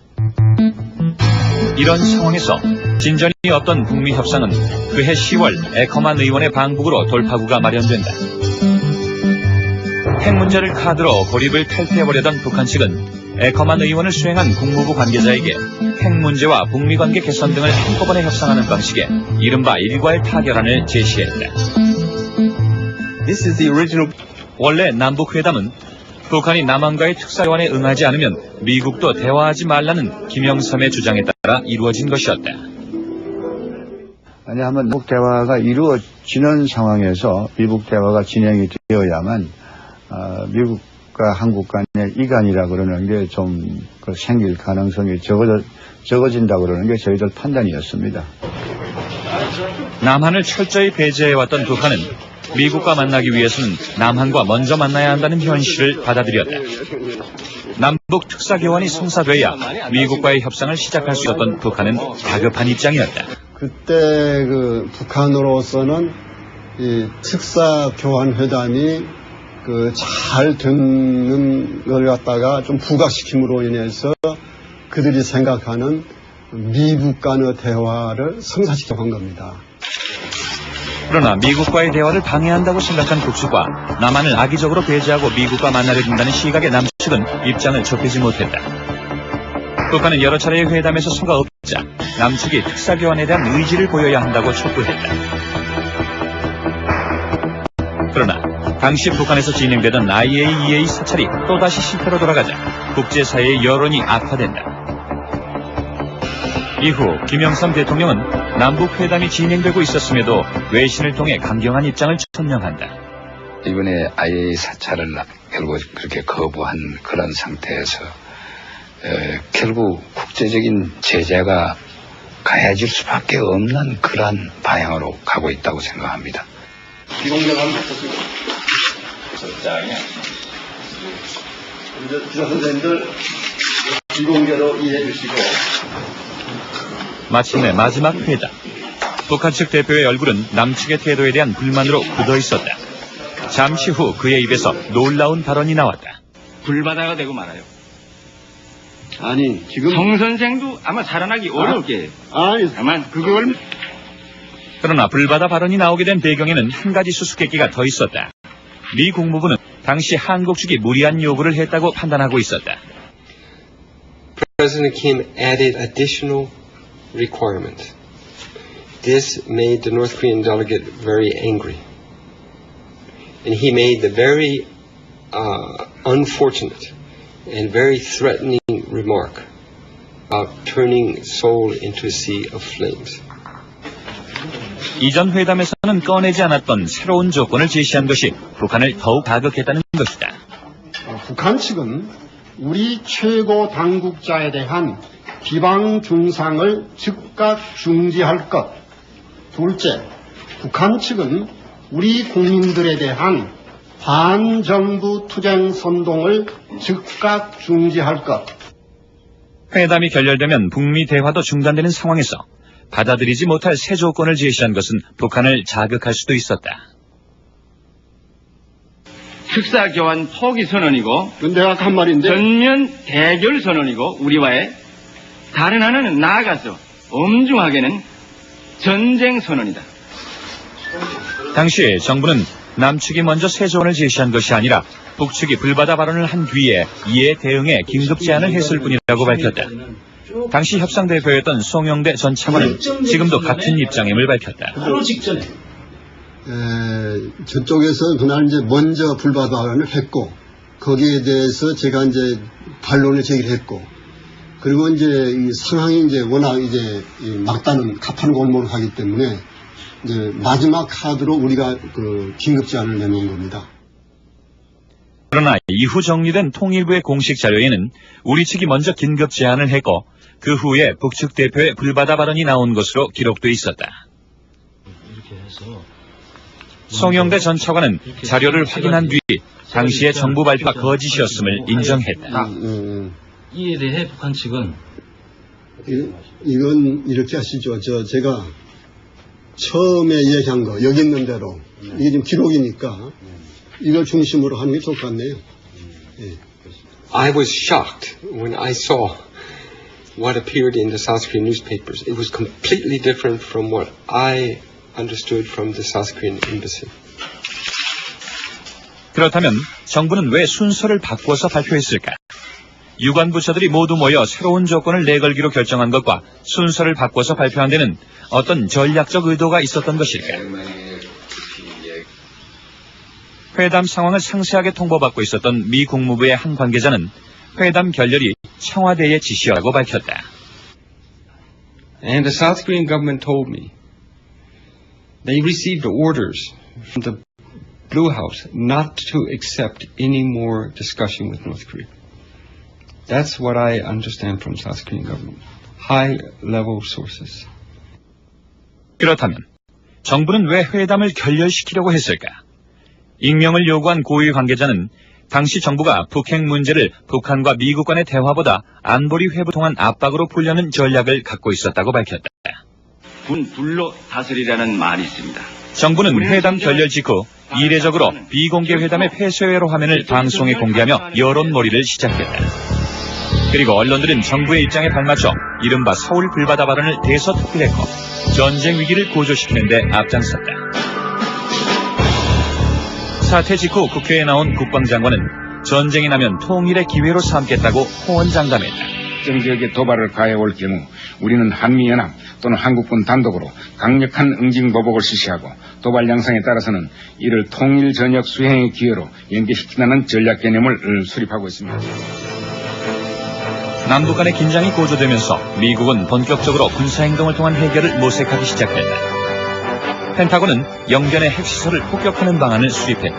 이런 상황에서 진전이 없던 북미 협상은 그해 10월 에커만 의원의 방북으로 돌파구가 마련된다. 핵 문제를 카드로 고립을 탈퇴해보려던 북한 측은 에커만 의원을 수행한 국무부 관계자에게 핵 문제와 북미 관계 개선 등을 한꺼번에 협상하는 방식의 이른바 일괄 타결안을 제시했다. 원래 남북회담은 북한이 남한과의 특사대화에 응하지 않으면 미국도 대화하지 말라는 김영삼의 주장에 따라 이루어진 것이었다. 아니 한번 미국 대화가 이루어지는 상황에서 미국 대화가 진행이 되어야만 미국과 한국 간의 이간이라 그러는 게 좀 생길 가능성이 적어진다 그러는 게 저희들 판단이었습니다. 남한을 철저히 배제해왔던 북한은 미국과 만나기 위해서는 남한과 먼저 만나야 한다는 현실을 받아들였다. 남북 특사교환이 성사돼야 미국과의 협상을 시작할 수 있었던 북한은 다급한 입장이었다. 그때 북한으로서는 이 특사 교환 회담이 잘 되는 걸 갖다가 좀 부각시킴으로 인해서 그들이 생각하는 미국 간의 대화를 성사시키려고 한 겁니다. 그러나 미국과의 대화를 방해한다고 생각한 북측과 남한을 악의적으로 배제하고 미국과 만나려 든다는 시각의 남측은 입장을 좁히지 못했다. 북한은 여러 차례의 회담에서 성과가 없자 남측이 특사교환에 대한 의지를 보여야 한다고 촉구했다. 그러나 당시 북한에서 진행되던 IAEA 사찰이 또다시 실패로 돌아가자 국제사회의 여론이 악화된다. 이후 김영삼 대통령은 남북회담이 진행되고 있었음에도 외신을 통해 강경한 입장을 천명한다. 이번에 IAEA 사찰을 결국 그렇게 거부한 그런 상태에서 결국 국제적인 제재가 가해질 수밖에 없는 그런 방향으로 가고 있다고 생각합니다. 비공개하면 어떻습니까? 주자 선생님들 비공개로 이해해 주시고. 마침내 마지막 회담. 북한 측 대표의 얼굴은 남측의 태도에 대한 불만으로 굳어 있었다. 잠시 후 그의 입에서 놀라운 발언이 나왔다. 불바다가 되고 말아요. 아니 지금 정 선생도 아마 살아나기 어려울 게예요. 다만 그걸 그러나 불바다 발언이 나오게 된 배경에는 한 가지 수수께끼가 더 있었다. 미 국무부는 당시 한국 측이 무리한 요구를 했다고 판단하고 있었다. President Kim added additional requirements. This made the North Korean delegate very angry. And he made the very unfortunate and very threatening remark about turning Seoul into a sea of flames. 이전 회담에서는 꺼내지 않았던 새로운 조건을 제시한 것이 북한을 더욱 자극했다는 것이다. 북한 측은 우리 최고 당국자에 대한 비방 중상을 즉각 중지할 것. 둘째, 북한 측은 우리 국민들에 대한 반정부 투쟁 선동을 즉각 중지할 것. 회담이 결렬되면 북미 대화도 중단되는 상황에서 받아들이지 못할 새 조건을 제시한 것은 북한을 자극할 수도 있었다. 특사 교환 포기 선언이고 내가 한 말인데 전면 대결 선언이고 우리와의 다른 하나는 나아가서 엄중하게는 전쟁 선언이다. 당시 정부는 남측이 먼저 새 조건을 제시한 것이 아니라 북측이 불바다 발언을 한 뒤에 이에 대응해 긴급 제안을 했을 뿐이라고 밝혔다. 당시 협상 대표였던 송영대 전 차관은 지금도 같은 입장임을 밝혔다. 바로 직전에 저쪽에서 그날 이제 먼저 불바다 발언을 했고 거기에 대해서 제가 이제 반론을 제기했고 그리고 이제 이 상황이 이제 워낙 이제 막다른 가판 골목을 하기 때문에 이제 마지막 카드로 우리가 긴급 제안을 내놓은 겁니다. 그러나 이후 정리된 통일부의 공식 자료에는 우리 측이 먼저 긴급 제안을 했고 그 후에 북측 대표의 불바다 발언이 나온 것으로 기록돼 있었다. 송영대 전 차관은 자료를 확인한 뒤 당시의 정부 발표가 거짓이었음을 인정했다. 이에 대해 북한 측은 이건 이렇게 하시죠. 제가 처음에 얘기한 거 여기 있는 대로 이게 지금 기록이니까 이걸 중심으로 하는 게 좋을 것 같네요. I was shocked when I saw what appeared in the South Korean newspapers. It was completely different from what I understood from the South Korean embassy. 그렇다면 정부는 왜 순서를 바꿔서 발표했을까? 유관 부처들이 모두 모여 새로운 조건을 내걸기로 결정한 것과 순서를 바꿔서 발표한 데는 어떤 전략적 의도가 있었던 것일까? 회담 상황을 상세하게 통보받고 있었던 미 국무부의 한 관계자는 회담 결렬이 청와대의 지시라고 밝혔다. And the South Korean government told me they received orders from the Blue House not to accept any more discussion with North Korea. That's what I understand from South Korean government. High-level sources. 그렇다면 정부는 왜 회담을 결렬시키려고 했을까? 익명을 요구한 고위 관계자는 당시 정부가 북핵 문제를 북한과 미국 간의 대화보다 안보리 회부 통한 압박으로 풀려는 전략을 갖고 있었다고 밝혔다. 군 불로 다스리라는 말이 있습니다. 정부는 회담 결렬 직후 이례적으로 비공개 회담의 폐쇄회로 화면을 방송에 공개하며 여론몰이를 시작했다. 그리고 언론들은 정부의 입장에 발맞춰 이른바 서울 불바다 발언을 대서특필했고 전쟁 위기를 고조시키는 데 앞장섰다. 사태 직후 국회에 나온 국방장관은 전쟁이 나면 통일의 기회로 삼겠다고 호언장담했다. 특정 지역에 도발을 가해올 경우 우리는 한미연합 또는 한국군 단독으로 강력한 응징보복을 실시하고 도발 양상에 따라서는 이를 통일 전역 수행의 기회로 연계시킨다는 전략 개념을 수립하고 있습니다. 남북 간의 긴장이 고조되면서 미국은 본격적으로 군사행동을 통한 해결을 모색하기 시작했다. 펜타곤은 영변의 핵시설을 폭격하는 방안을 수립했다.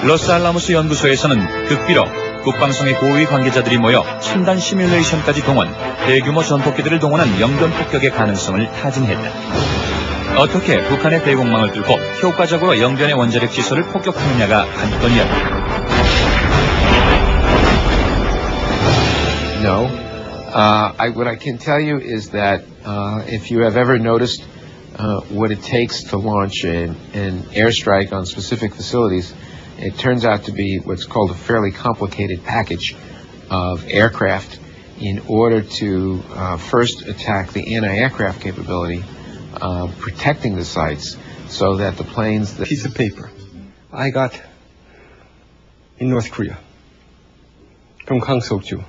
로스알라모스 연구소에서는 극비로 국방성의 고위 관계자들이 모여 첨단 시뮬레이션까지 동원, 대규모 전폭기들을 동원한 영변 폭격의 가능성을 타진했다. 어떻게 북한의 대공망을 뚫고 효과적으로 영변의 원자력 시설을 폭격하느냐가 관건이었다. No. What I can tell you is that if you have ever noticed what it takes to launch an airstrike on specific facilities, it turns out to be what's called a fairly complicated package of aircraft in order to first attack the anti-aircraft capability, protecting the sites so that the planes... Piece of paper I got in North Korea from Kang Sok-ju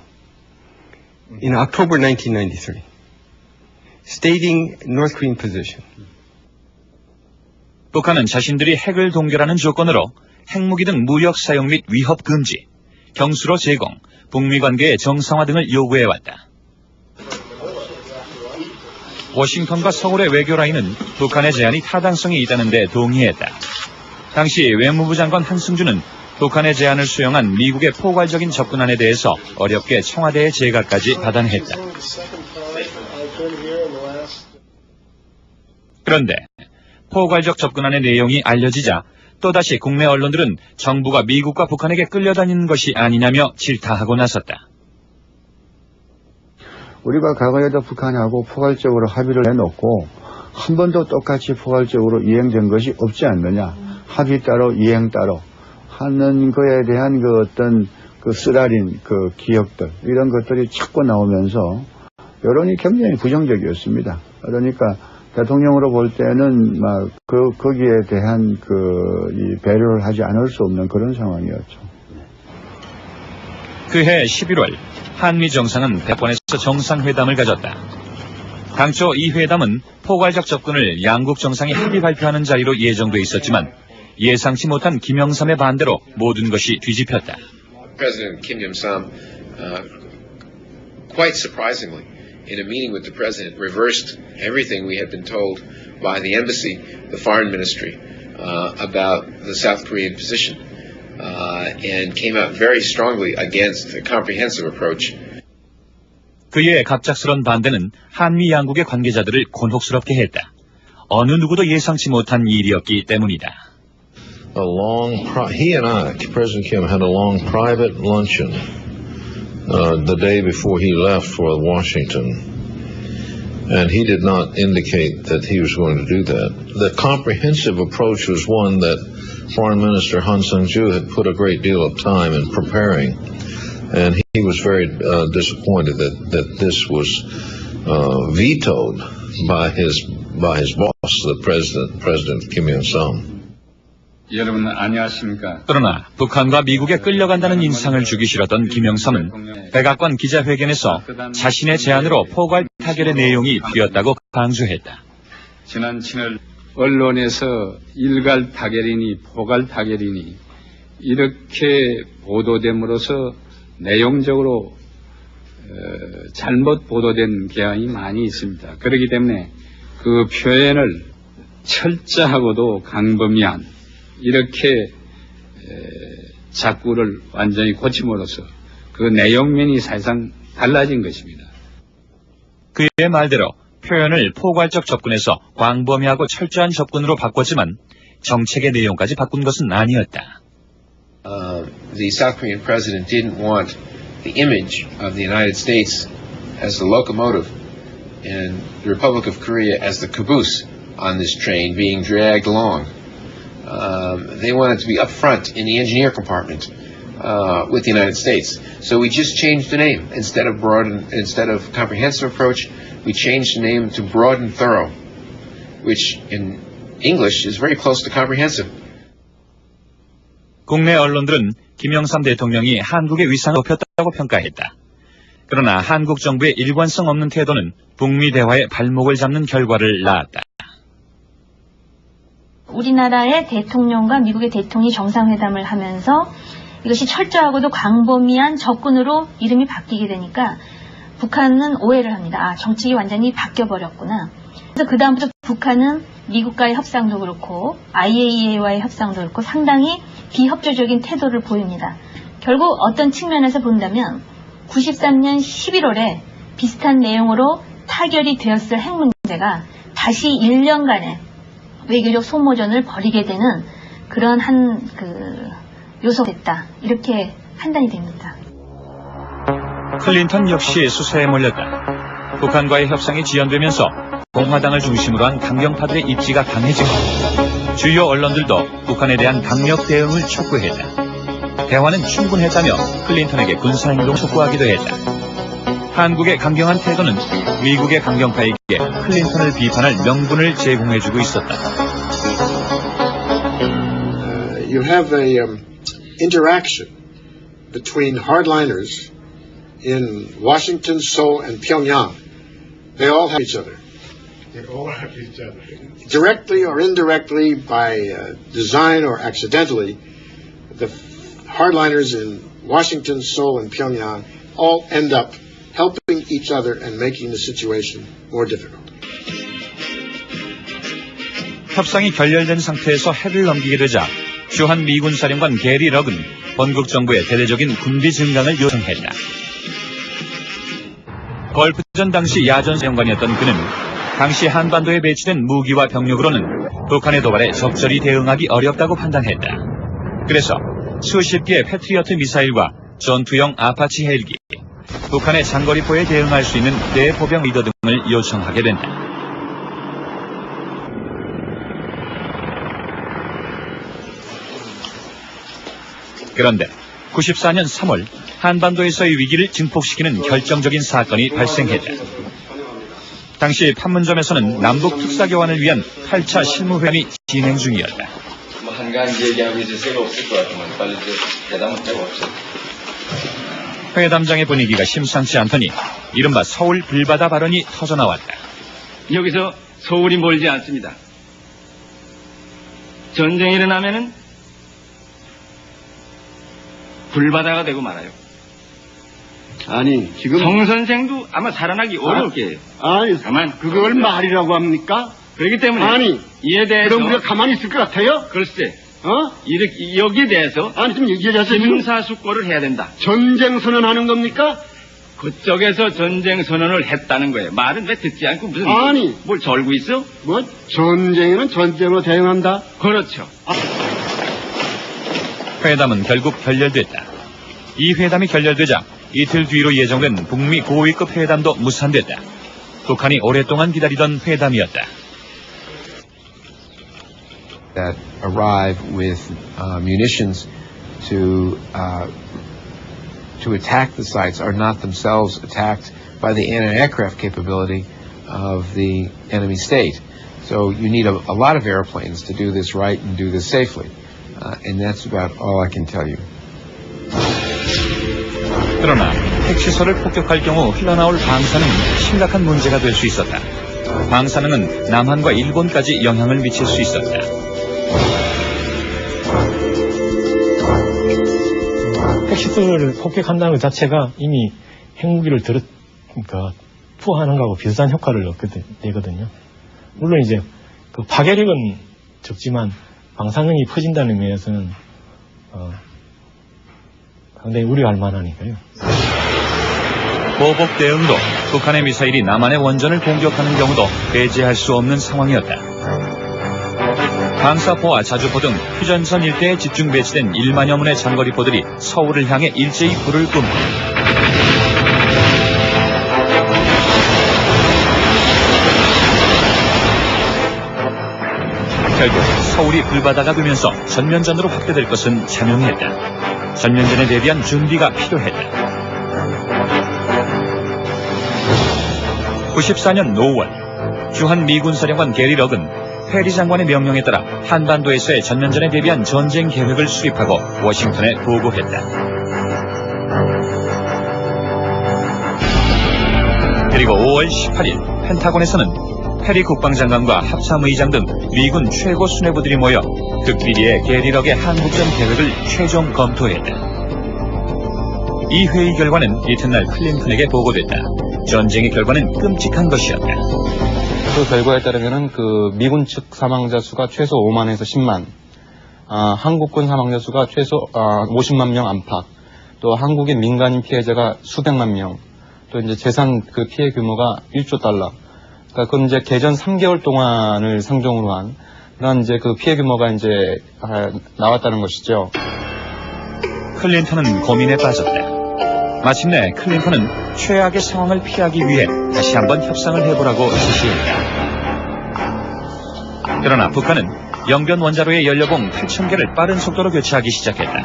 in October 1993, stating North Korean position. 북한은 자신들이 핵을 동결하는 조건으로 핵무기 등 무력 사용 및 위협 금지, 경수로 제공, 북미 관계의 정상화 등을 요구해왔다. 워싱턴과 서울의 외교라인은 북한의 제안이 타당성이 있다는 데 동의했다. 당시 외무부 장관 한승주는 북한의 제안을 수용한 미국의 포괄적인 접근안에 대해서 어렵게 청와대의 재가까지 받아냈다. 그런데 포괄적 접근안의 내용이 알려지자 또다시 국내 언론들은 정부가 미국과 북한에게 끌려다니는 것이 아니냐며 질타하고 나섰다. 우리가 과거에도 북한하고 포괄적으로 합의를 해놓고 한 번도 똑같이 포괄적으로 이행된 것이 없지 않느냐. 합의 따로 이행 따로 하는 거에 대한 그 어떤 그 쓰라린 그 기억들 이런 것들이 자꾸 나오면서 여론이 굉장히 부정적이었습니다. 그러니까 대통령으로 볼 때는 막 거기에 대한 이 배려를 하지 않을 수 없는 그런 상황이었죠. 그해 11월 한미 정상은 대권에서 정상회담을 가졌다. 당초 이 회담은 포괄적 접근을 양국 정상이 합의 발표하는 자리로 예정돼 있었지만 예상치 못한 김영삼의 반대로 모든 것이 뒤집혔다. President Kim Yong-sam, quite surprisingly, in a meeting with the president, reversed everything we had been told by the embassy, the foreign ministry, about the South Korean position, and came out very strongly against a comprehensive approach. 그의 갑작스런 반대는 한미 양국의 관계자들을 곤혹스럽게 했다. 어느 누구도 예상치 못한 일이었기 때문이다. He and I, President Kim, had a long private luncheon the day before he left for Washington, and he did not indicate that he was going to do that. The comprehensive approach was one that Foreign Minister Han Sang-ju had put a great deal of time in preparing, and he was very disappointed that this was vetoed by his boss, the President Kim Il-sung. 여러분 안녕하십니까? 그러나 북한과 미국에 끌려간다는 인상을 주기 싫었던 김영삼은 백악관 기자회견에서 자신의 제안으로 포괄 타결의 내용이 비었다고 강조했다. 지난 7월 언론에서 일괄 타결이니 포괄 타결이니 이렇게 보도됨으로써 내용적으로 잘못 보도된 경향이 많이 있습니다. 그렇기 때문에 그 표현을 철저하고도 강범위한 이렇게 작구를 완전히 고침으로써 그 내용면이 사실상 달라진 것입니다. 그의 말대로 표현을 포괄적 접근에서 광범위하고 철저한 접근으로 바꿨지만 정책의 내용까지 바꾼 것은 아니었다. The South Korean president didn't want the image of the United States as the locomotive and the Republic of Korea as the caboose on this train being dragged along. They wanted to be up front in the engineer compartment with the United States. So we just changed the name. Instead of comprehensive approach, we changed the name to broad and thorough, which in English is very close to comprehensive. 국내 언론들은 김영삼 대통령이 한국의 위상을 높였다고 평가했다. 그러나 한국 정부의 일관성 없는 태도는 북미 대화의 발목을 잡는 결과를 낳았다. 우리나라의 대통령과 미국의 대통령이 정상회담을 하면서 이것이 철저하고도 광범위한 접근으로 이름이 바뀌게 되니까 북한은 오해를 합니다. 아, 정책이 완전히 바뀌어버렸구나. 그래서 그 다음부터 북한은 미국과의 협상도 그렇고 IAEA와의 협상도 그렇고 상당히 비협조적인 태도를 보입니다. 결국 어떤 측면에서 본다면 93년 11월에 비슷한 내용으로 타결이 되었을 핵 문제가 다시 1년간의 외교적 소모전을 벌이게 되는 그런 한 요소가 됐다. 이렇게 판단이 됩니다. 클린턴 역시 수사에 몰렸다. 북한과의 협상이 지연되면서 공화당을 중심으로 한 강경파들의 입지가 강해지고 주요 언론들도 북한에 대한 강력 대응을 촉구했다. 대화는 충분했다며 클린턴에게 군사행동을 촉구하기도 했다. 한국의 강경한 태도는 미국의 강경파에게 클린턴을 비판할 명분을 제공해주고 있었다. You have a interaction between hardliners in Washington, Seoul, and Pyongyang. They all have each other. They all have each other. Directly or indirectly, by design or accidentally, the hardliners in Washington, Seoul, and Pyongyang all end up helping each other and making the situation more difficult. 협상이 결렬된 상태에서 핵을 넘기게 되자 주한 미군 사령관 게리 럭은 본국 정부의 대대적인 군비 증강을 요청했다. 걸프전 당시 야전 사령관이었던 그는 당시 한반도에 배치된 무기와 병력으로는 북한의 도발에 적절히 대응하기 어렵다고 판단했다. 그래서 수십 개의 패트리어트 미사일과 전투용 아파치 헬기, 북한의 장거리포에 대응할 수 있는 대포병 리더 등을 요청하게 된다. 그런데 94년 3월 한반도에서의 위기를 증폭시키는 결정적인 사건이 발생했다. 당시 판문점에서는 남북 특사교환을 위한 8차 실무회담이 진행 중이었다. 한 가지 얘기하고 이제 새가 없을 것 같으면 빨리 이제 대담을 하고 없죠. 회담장의 분위기가 심상치 않더니 이른바 서울 불바다 발언이 터져나왔다. 여기서 서울이 멀지 않습니다. 전쟁이 일어나면은 불바다가 되고 말아요. 아니, 지금. 성 선생도 아마 살아나기 어려울 거예요. 아니, 다만 그걸 말이라고 합니까? 그렇기 때문에. 아니, 이에 대해서. 그럼 우리가 가만히 있을 것 같아요? 글쎄. 이렇게, 여기에 대해서. 아니, 좀 얘기하세요. 심사숙고를 해야 된다. 전쟁 선언하는 겁니까? 그쪽에서 전쟁 선언을 했다는 거예요. 말은 왜 듣지 않고 무슨. 아니. 뭘 절고 있어? 뭐, 전쟁에는 전쟁으로 대응한다? 그렇죠. 회담은 결국 결렬됐다. 이 회담이 결렬되자 이틀 뒤로 예정된 북미 고위급 회담도 무산됐다. 북한이 오랫동안 기다리던 회담이었다. That arrive with munitions to attack the sites are not themselves attacked by the anti-aircraft capability of the enemy state. So you need a lot of airplanes to do this right and do this safely. And that's about all I can tell you. 그러나 핵시설을 폭격할 경우 흘러나올 방사능 심각한 문제가 될 수 있었다. 방사능은 남한과 일본까지 영향을 미칠 수 있었다. 핵시설을 폭격한다는 것 자체가 이미 핵무기를 그러니까 투하하는 거하고 비슷한 효과를 내거든요. 물론 이제 그 파괴력은 적지만 방사능이 퍼진다는 면에서는 상당히 우려할 만하니까요. 보복 대응으로 북한의 미사일이 남한의 원전을 공격하는 경우도 배제할 수 없는 상황이었다. 방사포와 자주포 등 휴전선 일대에 집중 배치된 1만여 문의 장거리포들이 서울을 향해 일제히 불을 뿜고 결국 서울이 불바다가 되면서 전면전으로 확대될 것은 자명했다. 전면전에 대비한 준비가 필요했다. 94년 노월 주한 미군 사령관 게리 럭은 페리 장관의 명령에 따라 한반도에서의 전면전에 대비한 전쟁 계획을 수립하고 워싱턴에 보고했다. 그리고 5월 18일 펜타곤에서는 페리 국방장관과 합참의장 등 미군 최고 수뇌부들이 모여 극비리의 게리 럭의 한국전 계획을 최종 검토했다. 이 회의 결과는 이튿날 클린턴에게 보고됐다. 전쟁의 결과는 끔찍한 것이었다. 그 결과에 따르면은 그 미군 측 사망자 수가 최소 5만에서 10만, 한국군 사망자 수가 최소 50만 명 안팎, 또 한국의 민간인 피해자가 수백만 명, 또 이제 재산 그 피해 규모가 1조 달러. 그러니까 그건 이제 개전 3개월 동안을 상종으로 한 그런 이제 그 피해 규모가 이제 나왔다는 것이죠. 클린턴은 고민에 빠졌다. 마침내 클린턴은 최악의 상황을 피하기 위해 다시 한번 협상을 해보라고 지시했다. 그러나 북한은 영변 원자로의 연료봉 8,000개를 빠른 속도로 교체하기 시작했다.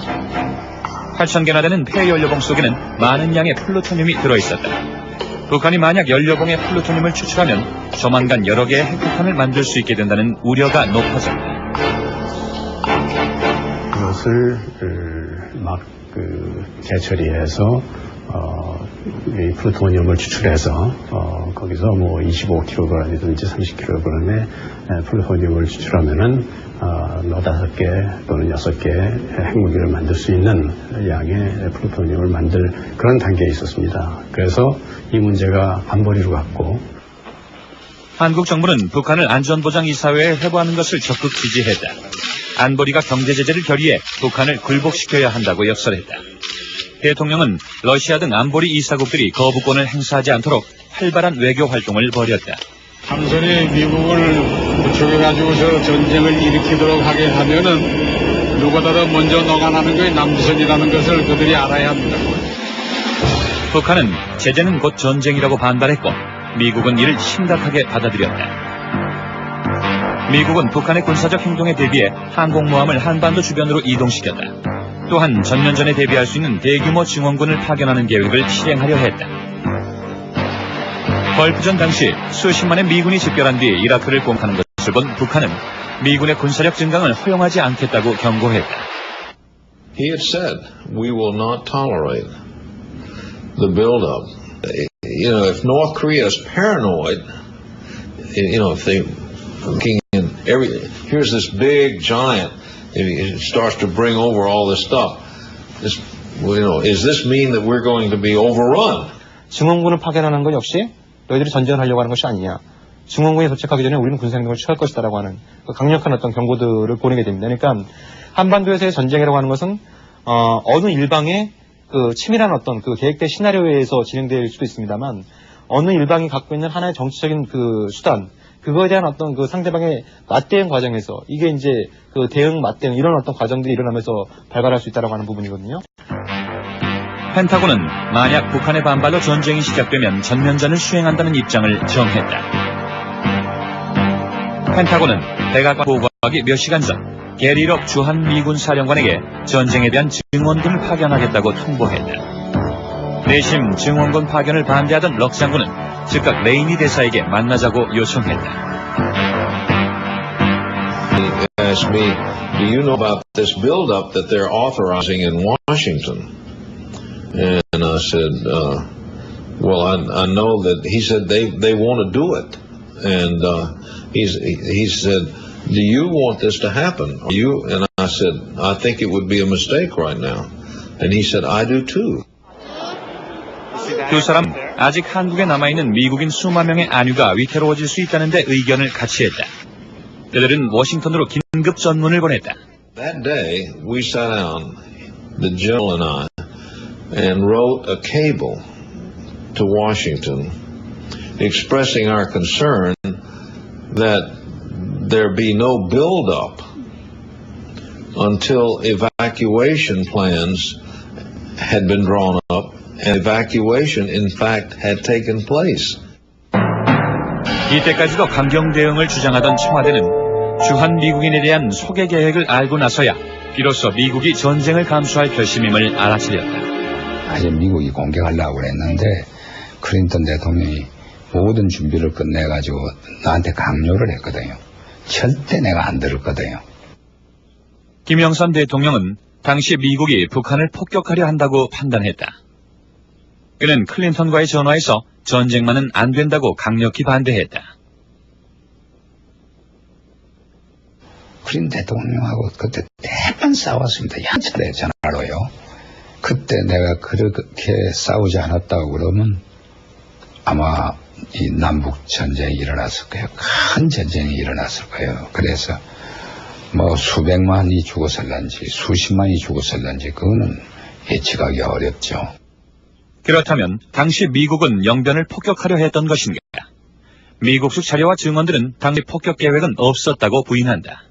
8,000개나 되는 폐연료봉 속에는 많은 양의 플루토늄이 들어있었다. 북한이 만약 연료봉에 플루토늄을 추출하면 조만간 여러 개의 핵폭탄을 만들 수 있게 된다는 우려가 높아졌다. 그것을 재처리해서 이 플루토늄을 추출해서 거기서 뭐 25kg이든지 30kg의 플루토늄을 추출하면은 5개 또는 6개의 핵무기를 만들 수 있는 양의 플루토늄을 만들 그런 단계에 있었습니다. 그래서 이 문제가 안보리로 갔고 한국 정부는 북한을 안전보장이사회에 회부하는 것을 적극 지지했다. 안보리가 경제제재를 결의해 북한을 굴복시켜야 한다고 역설했다. 대통령은 러시아 등 안보리 이사국들이 거부권을 행사하지 않도록 활발한 외교 활동을 벌였다. 삼선이 미국을 부추겨가지고서 전쟁을 일으키도록 하게 하면은 누구보다 먼저 녹아나는 것이 남조선이라는 것을 그들이 알아야 합니다. 북한은 제재는 곧 전쟁이라고 반발했고 미국은 이를 심각하게 받아들였다. 미국은 북한의 군사적 행동에 대비해 항공모함을 한반도 주변으로 이동시켰다. 또한 전면전에 대비할 수 있는 대규모 증원군을 파견하는 계획을 실행하려 했다. 걸프전 당시 수십만의 미군이 집결한 뒤 이라크를 공격하는 것을 본 북한은 미군의 군사력 증강을 허용하지 않겠다고 경고했다. He had said, we will not tolerate the buildup. If North Korea is paranoid, if they here's this big giant, it starts to bring over all this stuff. Does this mean that we're going to be overrun? 증원군을 파견하는 것 역시 너희들이 전쟁을 하려고 하는 것이 아니냐. 증원군이 도착하기 전에 우리는 군사행동을 취할 것이다라고 하는 강력한 어떤 경고들을 보내게 됩니다. 그러니까 한반도에서의 전쟁이라고 하는 것은 어느 일방의 그 치밀한 어떤 그 계획된 시나리오에 의해서 진행될 수도 있습니다만 어느 일방이 갖고 있는 하나의 정치적인 그 수단 그거에 대한 어떤 그 상대방의 맞대응 과정에서 이게 이제 그 대응 맞대응 이런 어떤 과정들이 일어나면서 발발할 수 있다라고 하는 부분이거든요. 펜타곤은 만약 북한의 반발로 전쟁이 시작되면 전면전을 수행한다는 입장을 정했다. 펜타곤은 백악관 보고하기 몇 시간 전 게리 럭 주한 미군 사령관에게 전쟁에 대한 증원군을 파견하겠다고 통보했다. 내심 증원군 파견을 반대하던 럭 장군은 즉각 레이니 대사에게 만나자고 요청했다. He asked me, do you know about this buildup that they're authorizing in Washington? And I said, well, I know that he said they want to do it. And he said, do you want this to happen? And I said, I think it would be a mistake right now. And he said, I do too. 두 사람 아직 한국에 남아있는 미국인 수만 명의 안위가 위태로워질 수 있다는 데 의견을 같이 했다. 그들은 워싱턴으로 긴급 전문을 보냈다. That day, we sat down, the general and I, and wrote a cable to Washington expressing our concern that there be no buildup until evacuation plans had been drawn up and evacuation in fact had taken place. 이때까지도 강경 대응을 주장하던 청와대는 주한 미국인에 대한 소개 계획을 알고 나서야 비로소 미국이 전쟁을 감수할 결심임을 알아차렸다. 아직 미국이 공격하려고 그랬는데 클린턴 대통령이 모든 준비를 끝내가지고 나한테 강요를 했거든요. 절대 내가 안 들었거든요. 김영삼 대통령은 당시 미국이 북한을 폭격하려 한다고 판단했다. 그는 클린턴과의 전화에서 전쟁만은 안 된다고 강력히 반대했다. 클린턴 대통령하고 그때 대판 싸웠습니다. 여러 차례 전화로요. 그때 내가 그렇게 싸우지 않았다고 그러면 아마 이 남북 전쟁이 일어났을 거예요. 큰 전쟁이 일어났을 거예요. 그래서 뭐 수백만이 죽었을런지 수십만이 죽었을런지 그거는 예측하기 어렵죠. 그렇다면 당시 미국은 영변을 폭격하려 했던 것인가? 미국 측 자료와 증언들은 당시 폭격 계획은 없었다고 부인한다.